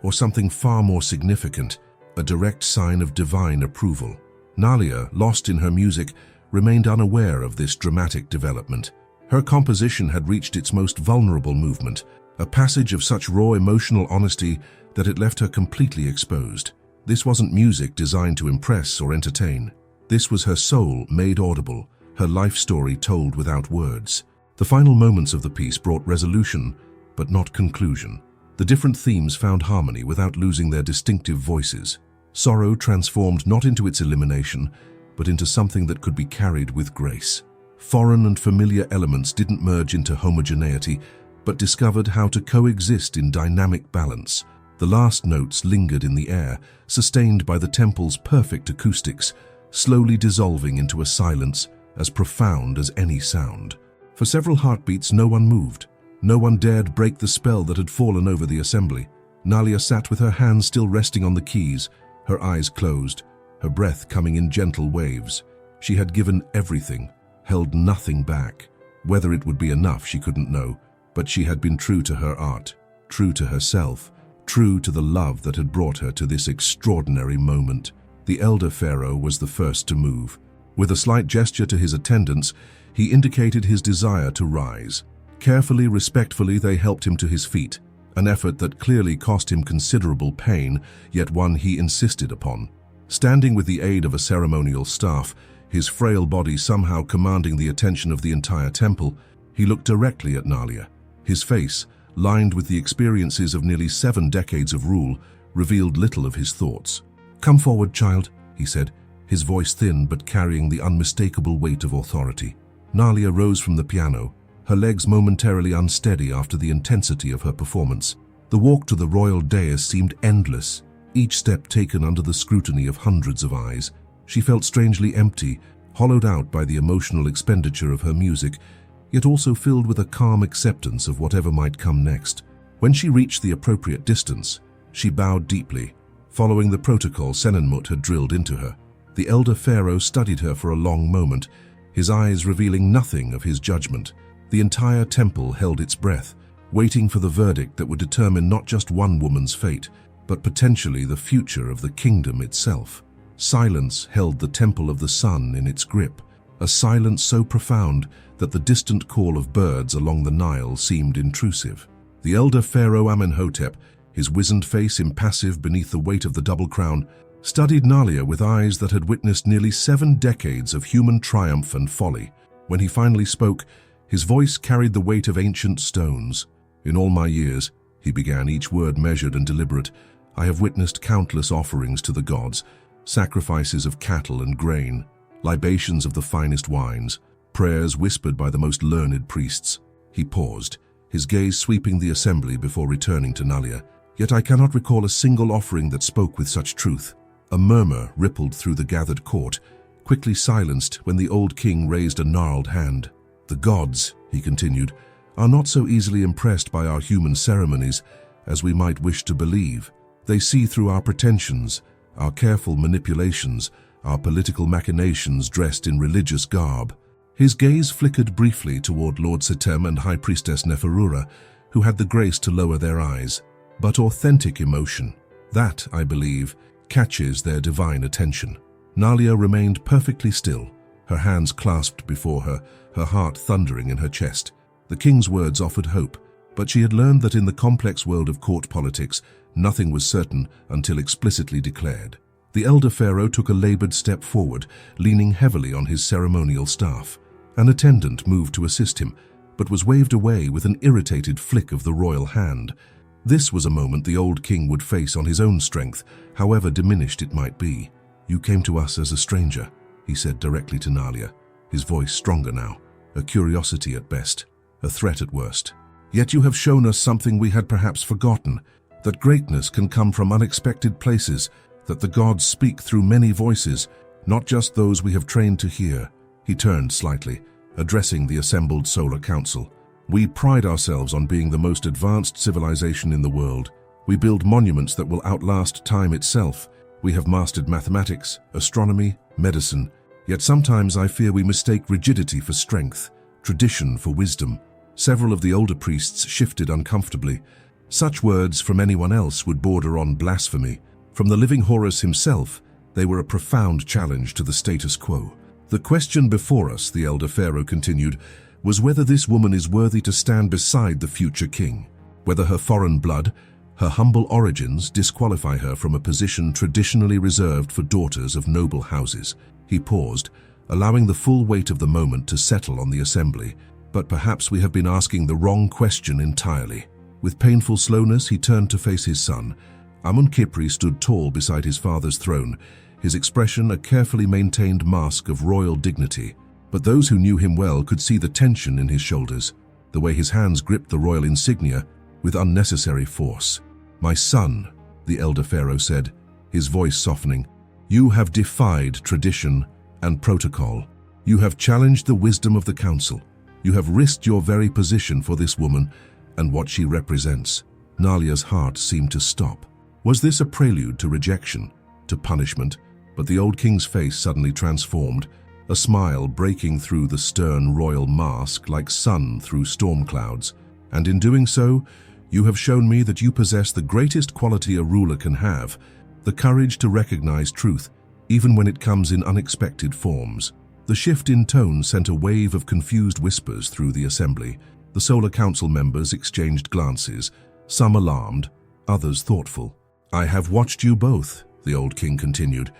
or something far more significant, a direct sign of divine approval. Nile, lost in her music, remained unaware of this dramatic development. Her composition had reached its most vulnerable movement, a passage of such raw emotional honesty that it left her completely exposed. This wasn't music designed to impress or entertain. This was her soul made audible, her life story told without words. The final moments of the piece brought resolution, but not conclusion. The different themes found harmony without losing their distinctive voices. Sorrow transformed not into its elimination, but into something that could be carried with grace. Foreign and familiar elements didn't merge into homogeneity, but discovered how to coexist in dynamic balance. The last notes lingered in the air, sustained by the temple's perfect acoustics, slowly dissolving into a silence as profound as any sound. For several heartbeats, no one moved. No one dared break the spell that had fallen over the assembly. Nile sat with her hands still resting on the keys, her eyes closed, her breath coming in gentle waves. She had given everything, held nothing back. Whether it would be enough, she couldn't know, but she had been true to her art, true to herself, true to the love that had brought her to this extraordinary moment. The elder pharaoh was the first to move. With a slight gesture to his attendants, he indicated his desire to rise. Carefully, respectfully, they helped him to his feet. an effort that clearly cost him considerable pain, yet one he insisted upon. Standing with the aid of a ceremonial staff, his frail body somehow commanding the attention of the entire temple, he looked directly at Nalia. His face, lined with the experiences of nearly 7 decades of rule, revealed little of his thoughts. "Come forward, child," he said, his voice thin but carrying the unmistakable weight of authority. Nalia rose from the piano, her legs momentarily unsteady after the intensity of her performance. The walk to the royal dais seemed endless, each step taken under the scrutiny of hundreds of eyes. She felt strangely empty, hollowed out by the emotional expenditure of her music, yet also filled with a calm acceptance of whatever might come next. When she reached the appropriate distance, she bowed deeply, following the protocol Senenmut had drilled into her. The elder pharaoh studied her for a long moment, his eyes revealing nothing of his judgment. The entire temple held its breath, waiting for the verdict that would determine not just one woman's fate, but potentially the future of the kingdom itself. Silence held the temple of the sun in its grip, a silence so profound that the distant call of birds along the Nile seemed intrusive. The elder pharaoh Amenhotep, his wizened face impassive beneath the weight of the double crown, studied Nalia with eyes that had witnessed nearly 7 decades of human triumph and folly. When he finally spoke, his voice carried the weight of ancient stones. "In all my years," he began, each word measured and deliberate, "I have witnessed countless offerings to the gods, sacrifices of cattle and grain, libations of the finest wines, prayers whispered by the most learned priests." He paused, his gaze sweeping the assembly before returning to Nalia. "Yet I cannot recall a single offering that spoke with such truth." A murmur rippled through the gathered court, quickly silenced when the old king raised a gnarled hand. "The gods," he continued, "are not so easily impressed by our human ceremonies as we might wish to believe. They see through our pretensions, our careful manipulations, our political machinations dressed in religious garb." His gaze flickered briefly toward Lord Setem and High Priestess Neferura, who had the grace to lower their eyes. "But authentic emotion, that, I believe, catches their divine attention." Nalia remained perfectly still, her hands clasped before her, her heart thundering in her chest. The king's words offered hope, but she had learned that in the complex world of court politics, nothing was certain until explicitly declared. The elder pharaoh took a labored step forward, leaning heavily on his ceremonial staff. An attendant moved to assist him, but was waved away with an irritated flick of the royal hand. This was a moment the old king would face on his own strength, however diminished it might be. "You came to us as a stranger," he said directly to Nalia, his voice stronger now, a curiosity at best, a threat at worst. "Yet you have shown us something we had perhaps forgotten, that greatness can come from unexpected places, that the gods speak through many voices, not just those we have trained to hear." He turned slightly, addressing the assembled Solar Council. "We pride ourselves on being the most advanced civilization in the world. We build monuments that will outlast time itself. We have mastered mathematics, astronomy, medicine. Yet sometimes I fear we mistake rigidity for strength, tradition for wisdom." Several of the older priests shifted uncomfortably. Such words from anyone else would border on blasphemy. From the living Horus himself, they were a profound challenge to the status quo. "The question before us," the elder pharaoh continued, "was whether this woman is worthy to stand beside the future king, whether her foreign blood, her humble origins disqualify her from a position traditionally reserved for daughters of noble houses." He paused, allowing the full weight of the moment to settle on the assembly. "But perhaps we have been asking the wrong question entirely." With painful slowness, he turned to face his son. Amun-Kipri stood tall beside his father's throne, his expression a carefully maintained mask of royal dignity. But those who knew him well could see the tension in his shoulders, the way his hands gripped the royal insignia with unnecessary force. "My son," the elder pharaoh said, his voice softening, "you have defied tradition and protocol. You have challenged the wisdom of the council. You have risked your very position for this woman and what she represents." Nalia's heart seemed to stop. Was this a prelude to rejection, to punishment? But the old king's face suddenly transformed, a smile breaking through the stern royal mask like sun through storm clouds. "And in doing so, you have shown me that you possess the greatest quality a ruler can have, the courage to recognize truth, even when it comes in unexpected forms." The shift in tone sent a wave of confused whispers through the assembly. The Solar Council members exchanged glances, some alarmed, others thoughtful. "I have watched you both," the old king continued,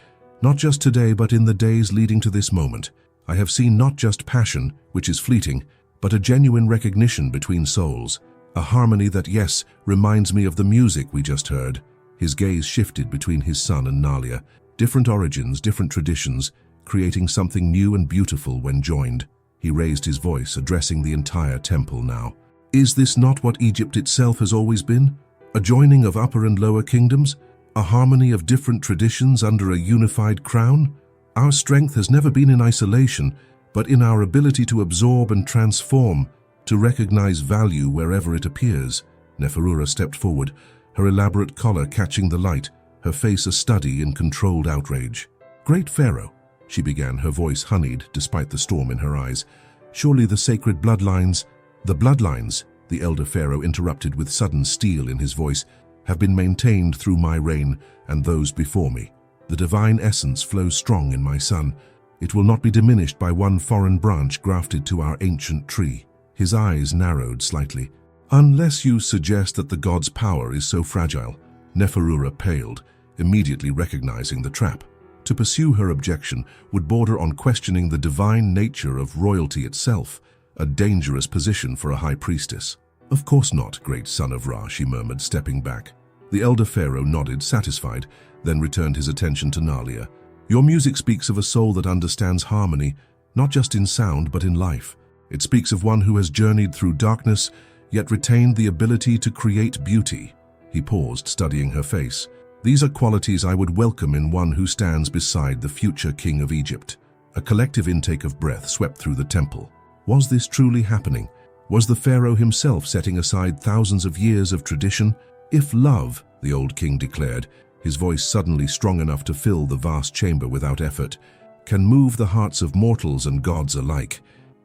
"not just today but in the days leading to this moment. I have seen not just passion, which is fleeting, but a genuine recognition between souls, a harmony that, yes, reminds me of the music we just heard." His gaze shifted between his son and Nalia. Different origins, different traditions, creating something new and beautiful when joined. He raised his voice, addressing the entire temple now. "Is this not what Egypt itself has always been? A joining of upper and lower kingdoms? A harmony of different traditions under a unified crown? Our strength has never been in isolation, but in our ability to absorb and transform, to recognize value wherever it appears." Neferura stepped forward, her elaborate collar catching the light, her face a study in controlled outrage. "Great Pharaoh," she began, her voice honeyed despite the storm in her eyes, "surely the sacred bloodlines—" "The bloodlines," the elder Pharaoh interrupted with sudden steel in his voice, "have been maintained through my reign and those before me. The divine essence flows strong in my son. It will not be diminished by one foreign branch grafted to our ancient tree." His eyes narrowed slightly. "Unless you suggest that the god's power is so fragile." Neferura paled, immediately recognizing the trap. To pursue her objection would border on questioning the divine nature of royalty itself, a dangerous position for a high priestess. "Of course not, great son of Ra," she murmured, stepping back. The elder pharaoh nodded, satisfied, then returned his attention to Nalia. "Your music speaks of a soul that understands harmony, not just in sound but in life. It speaks of one who has journeyed through darkness, yet retained the ability to create beauty." He paused, studying her face. "These are qualities I would welcome in one who stands beside the future king of Egypt." A collective intake of breath swept through the temple. Was this truly happening? Was the pharaoh himself setting aside thousands of years of tradition? "If love," the old king declared, his voice suddenly strong enough to fill the vast chamber without effort, "can move the hearts of mortals and gods alike,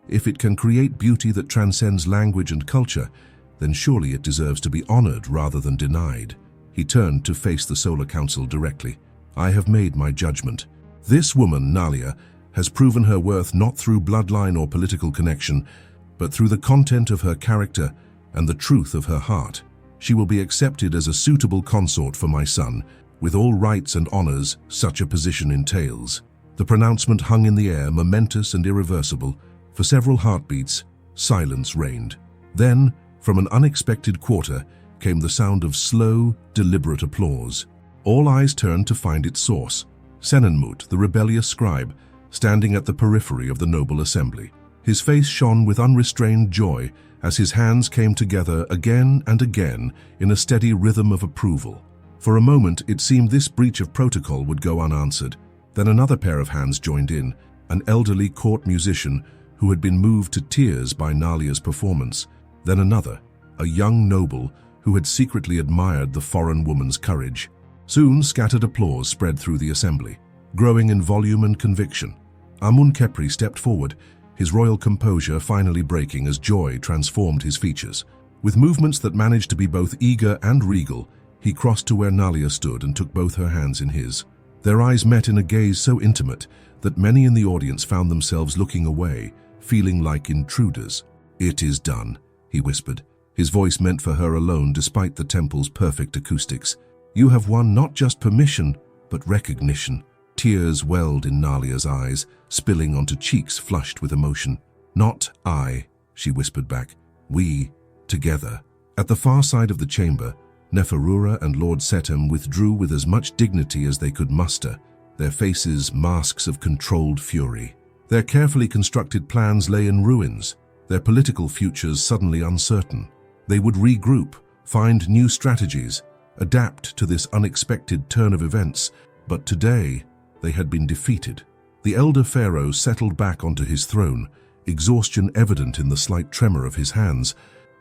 if it can create beauty that transcends language and culture, then surely it deserves to be honored rather than denied." He turned to face the Solar Council directly. "I have made my judgment. This woman, Nalia, has proven her worth not through bloodline or political connection, but through the content of her character and the truth of her heart. She will be accepted as a suitable consort for my son, with all rights and honors such a position entails." The pronouncement hung in the air, momentous and irreversible. For several heartbeats, silence reigned. Then, from an unexpected quarter, came the sound of slow, deliberate applause. All eyes turned to find its source. Senenmut, the rebellious scribe, standing at the periphery of the noble assembly. His face shone with unrestrained joy as his hands came together again and again in a steady rhythm of approval. For a moment, it seemed this breach of protocol would go unanswered. Then another pair of hands joined in, an elderly court musician who had been moved to tears by Nalia's performance. Then another, a young noble who had secretly admired the foreign woman's courage. Soon, scattered applause spread through the assembly, growing in volume and conviction. Amun Khepri stepped forward, his royal composure finally breaking as joy transformed his features. With movements that managed to be both eager and regal, he crossed to where Nalia stood and took both her hands in his. Their eyes met in a gaze so intimate that many in the audience found themselves looking away, feeling like intruders. "It is done," he whispered, his voice meant for her alone despite the temple's perfect acoustics. "You have won not just permission, but recognition." Tears welled in Nalia's eyes, spilling onto cheeks flushed with emotion. "Not I," she whispered back. "We, together." At the far side of the chamber, Neferura and Lord Setem withdrew with as much dignity as they could muster, their faces masks of controlled fury. Their carefully constructed plans lay in ruins, their political futures suddenly uncertain. They would regroup, find new strategies, adapt to this unexpected turn of events, but today they had been defeated. The elder pharaoh settled back onto his throne, exhaustion evident in the slight tremor of his hands,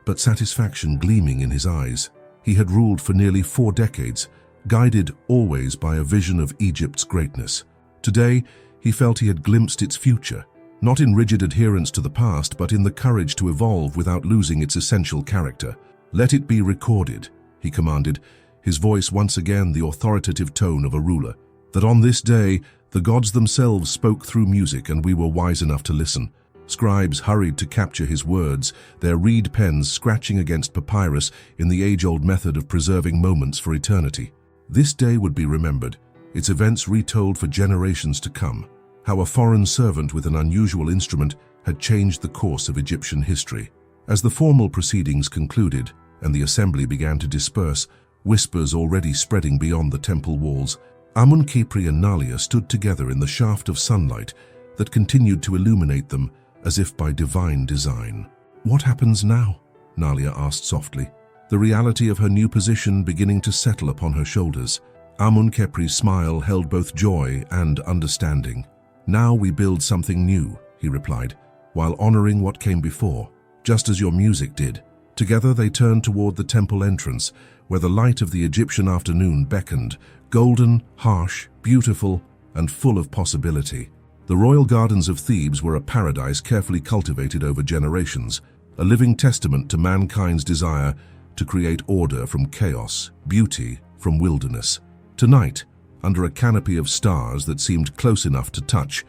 but satisfaction gleaming in his eyes. He had ruled for nearly 4 decades, guided always by a vision of Egypt's greatness. Today, he felt he had glimpsed its future, not in rigid adherence to the past, but in the courage to evolve without losing its essential character. "Let it be recorded," he commanded, his voice once again the authoritative tone of a ruler, "that on this day the gods themselves spoke through music and we were wise enough to listen. Scribes hurried to capture his words, their reed pens scratching against papyrus in the age-old method of preserving moments for eternity. This day would be remembered, its events retold for generations to come. How a foreign servant with an unusual instrument had changed the course of Egyptian history. As the formal proceedings concluded and the assembly began to disperse, whispers already spreading beyond the temple walls, Amun-Khepri and Nalia stood together in the shaft of sunlight that continued to illuminate them as if by divine design. "What happens now?" Nalia asked softly, the reality of her new position beginning to settle upon her shoulders. Amun-Khepri's smile held both joy and understanding. "Now we build something new," he replied, "while honoring what came before, just as your music did." Together they turned toward the temple entrance, where the light of the Egyptian afternoon beckoned, golden, harsh, beautiful, and full of possibility. The royal gardens of Thebes were a paradise carefully cultivated over generations, a living testament to mankind's desire to create order from chaos, beauty from wilderness. Tonight, under a canopy of stars that seemed close enough to touch,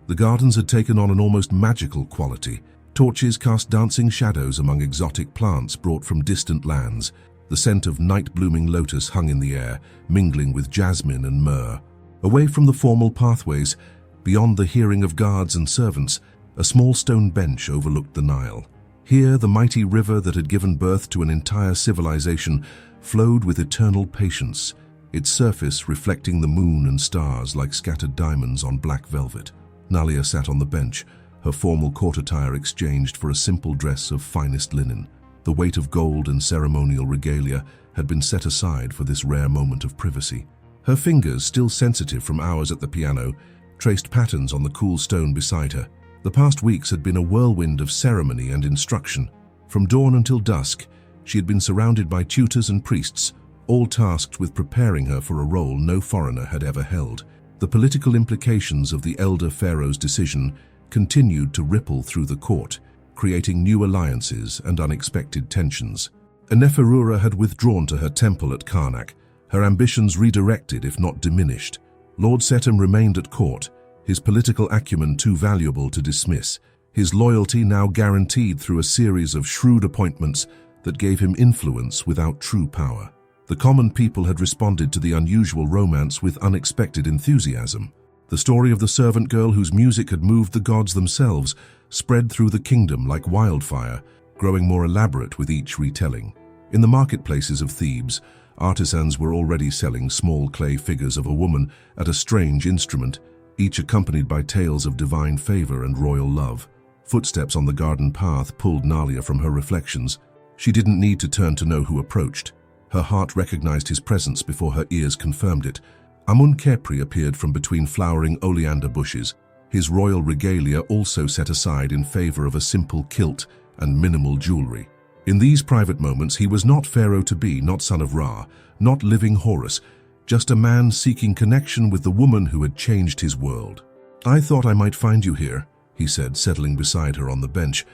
the gardens had taken on an almost magical quality. Torches cast dancing shadows among exotic plants brought from distant lands. The scent of night-blooming lotus hung in the air, mingling with jasmine and myrrh. Away from the formal pathways, beyond the hearing of guards and servants, a small stone bench overlooked the Nile. Here, the mighty river that had given birth to an entire civilization flowed with eternal patience, its surface reflecting the moon and stars like scattered diamonds on black velvet. Nalia sat on the bench, her formal court attire exchanged for a simple dress of finest linen. The weight of gold and ceremonial regalia had been set aside for this rare moment of privacy. Her fingers, still sensitive from hours at the piano, traced patterns on the cool stone beside her. The past weeks had been a whirlwind of ceremony and instruction. From dawn until dusk, she had been surrounded by tutors and priests, all tasked with preparing her for a role no foreigner had ever held. The political implications of the elder pharaoh's decision continued to ripple through the court, creating new alliances and unexpected tensions. Neferura had withdrawn to her temple at Karnak, her ambitions redirected if not diminished. Lord Setim remained at court, his political acumen too valuable to dismiss, his loyalty now guaranteed through a series of shrewd appointments that gave him influence without true power. The common people had responded to the unusual romance with unexpected enthusiasm. The story of the servant girl whose music had moved the gods themselves spread through the kingdom like wildfire, growing more elaborate with each retelling. In the marketplaces of Thebes, artisans were already selling small clay figures of a woman at a strange instrument, each accompanied by tales of divine favor and royal love. Footsteps on the garden path pulled Nalia from her reflections. She didn't need to turn to know who approached. Her heart recognized his presence before her ears confirmed it. Amun-Khepri appeared from between flowering oleander bushes, his royal regalia also set aside in favor of a simple kilt and minimal jewelry. In these private moments, he was not Pharaoh-to-be, not son of Ra, not living Horus, just a man seeking connection with the woman who had changed his world. "I thought I might find you here," he said, settling beside her on the bench,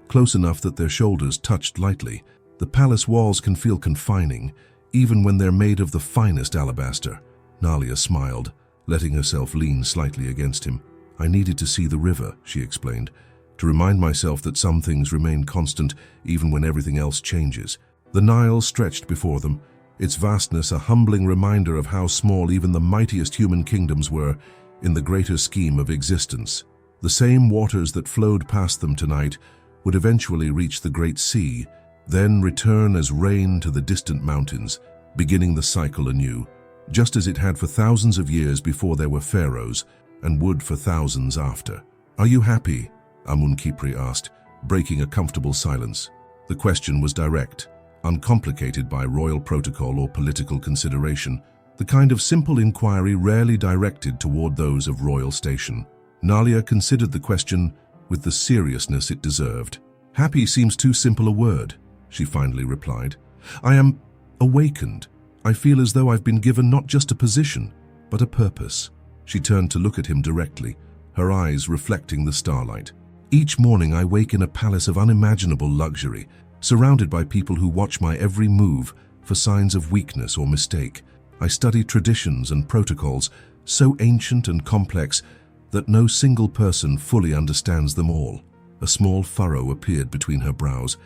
close enough that their shoulders touched lightly. The palace walls can feel confining, even when they're made of the finest alabaster. Nalia smiled, letting herself lean slightly against him. "I needed to see the river," she explained, "to remind myself that some things remain constant even when everything else changes." The Nile stretched before them, its vastness a humbling reminder of how small even the mightiest human kingdoms were in the greater scheme of existence. The same waters that flowed past them tonight would eventually reach the Great Sea, then return as rain to the distant mountains, beginning the cycle anew, just as it had for thousands of years before there were pharaohs, and would for thousands after. "Are you happy?" Amun-Khepri asked, breaking a comfortable silence. The question was direct, uncomplicated by royal protocol or political consideration, the kind of simple inquiry rarely directed toward those of royal station. Nalia considered the question with the seriousness it deserved. "Happy seems too simple a word," she finally replied. "I am awakened. I feel as though I've been given not just a position, but a purpose." She turned to look at him directly, her eyes reflecting the starlight. "Each morning I wake in a palace of unimaginable luxury, surrounded by people who watch my every move for signs of weakness or mistake. I study traditions and protocols so ancient and complex that no single person fully understands them all. A small furrow appeared between her brows.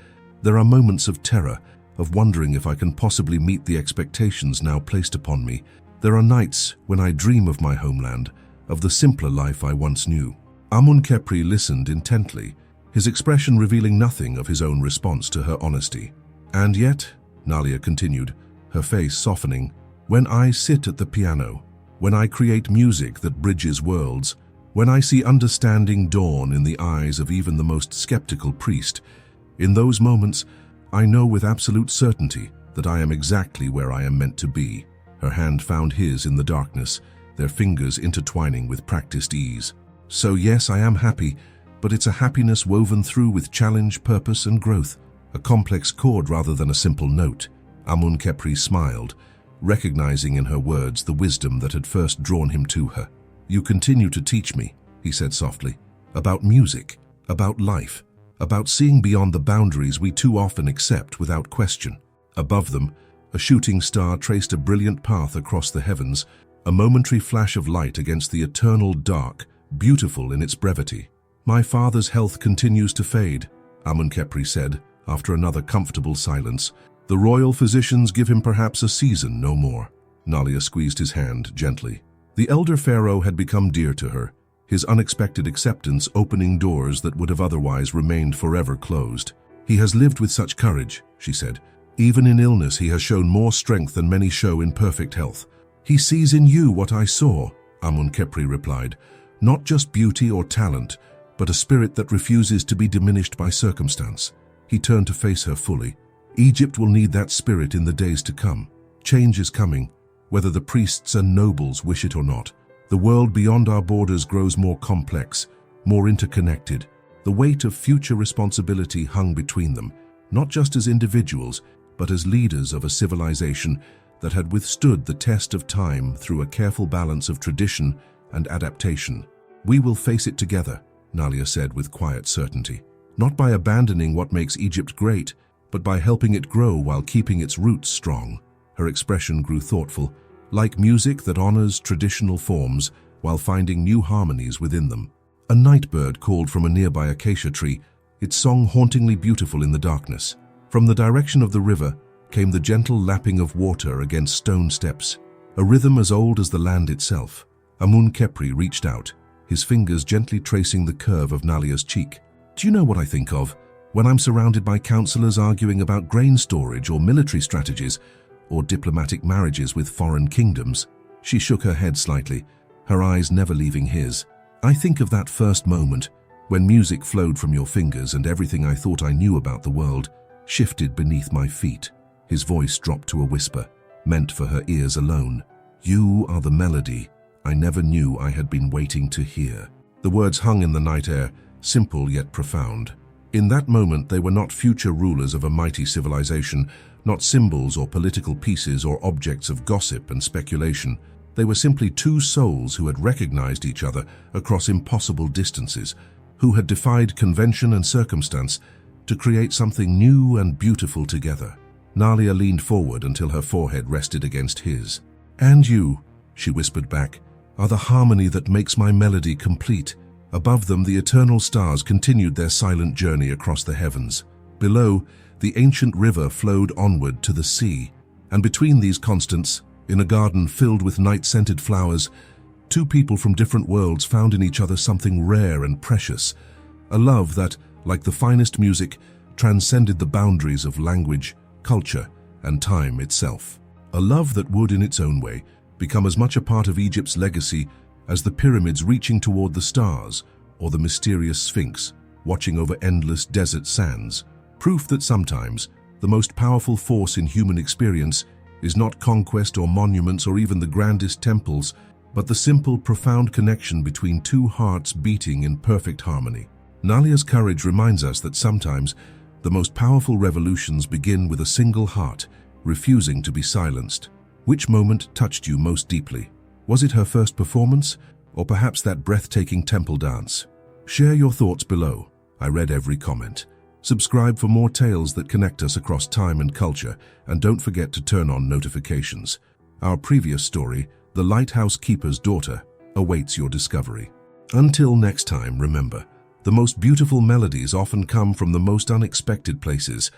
There are moments of terror, of wondering if I can possibly meet the expectations now placed upon me. There are nights when I dream of my homeland, of the simpler life I once knew. Amun-Kepri listened intently, his expression revealing nothing of his own response to her honesty. And yet, Nalia continued, her face softening, when I sit at the piano, when I create music that bridges worlds, when I see understanding dawn in the eyes of even the most skeptical priest, in those moments, I know with absolute certainty that I am exactly where I am meant to be. Her hand found his in the darkness, their fingers intertwining with practiced ease. So yes, I am happy, but it's a happiness woven through with challenge, purpose, and growth. A complex chord rather than a simple note. Amun-Kepri smiled, recognizing in her words the wisdom that had first drawn him to her. You continue to teach me, he said softly, about music, about life, about seeing beyond the boundaries we too often accept without question. Above them, a shooting star traced a brilliant path across the heavens, a momentary flash of light against the eternal dark, beautiful in its brevity. My father's health continues to fade, Amun-Kepri said, after another comfortable silence. The royal physicians give him perhaps a season, no more. Nalia squeezed his hand gently. The elder pharaoh had become dear to her, his unexpected acceptance opening doors that would have otherwise remained forever closed. He has lived with such courage, she said. Even in illness he has shown more strength than many show in perfect health. He sees in you what I saw, Amun-Kepri replied. Not just beauty or talent, but a spirit that refuses to be diminished by circumstance. He turned to face her fully. Egypt will need that spirit in the days to come. Change is coming, whether the priests and nobles wish it or not. The world beyond our borders grows more complex, more interconnected. The weight of future responsibility hung between them, not just as individuals, but as leaders of a civilization that had withstood the test of time through a careful balance of tradition and adaptation. We will face it together, Nalia said with quiet certainty. Not by abandoning what makes Egypt great, but by helping it grow while keeping its roots strong. Her expression grew thoughtful, like music that honors traditional forms while finding new harmonies within them. A night bird called from a nearby acacia tree, its song hauntingly beautiful in the darkness. From the direction of the river came the gentle lapping of water against stone steps, a rhythm as old as the land itself. Amun-Kepri reached out, his fingers gently tracing the curve of Nalia's cheek. Do you know what I think of when I'm surrounded by counselors arguing about grain storage or military strategies, or diplomatic marriages with foreign kingdoms? She shook her head slightly, her eyes never leaving his. I think of that first moment, when music flowed from your fingers and everything I thought I knew about the world shifted beneath my feet. His voice dropped to a whisper, meant for her ears alone. You are the melody I never knew I had been waiting to hear. The words hung in the night air, simple yet profound. In that moment they were not future rulers of a mighty civilization, not symbols or political pieces or objects of gossip and speculation. They were simply two souls who had recognized each other across impossible distances, who had defied convention and circumstance to create something new and beautiful together. Nalia leaned forward until her forehead rested against his. And you, she whispered back, are the harmony that makes my melody complete. Above them, the eternal stars continued their silent journey across the heavens. Below, the ancient river flowed onward to the sea, and between these constants, in a garden filled with night-scented flowers, two people from different worlds found in each other something rare and precious, a love that, like the finest music, transcended the boundaries of language, culture, and time itself. A love that would, in its own way, become as much a part of Egypt's legacy as the pyramids reaching toward the stars, or the mysterious Sphinx watching over endless desert sands. Proof that sometimes the most powerful force in human experience is not conquest or monuments or even the grandest temples, but the simple, profound connection between two hearts beating in perfect harmony. Nalia's courage reminds us that sometimes the most powerful revolutions begin with a single heart, refusing to be silenced. Which moment touched you most deeply? Was it her first performance, or perhaps that breathtaking temple dance? Share your thoughts below. I read every comment. Subscribe for more tales that connect us across time and culture, and don't forget to turn on notifications. Our previous story, The Lighthouse Keeper's Daughter, awaits your discovery. Until next time, remember, The most beautiful melodies often come from the most unexpected places,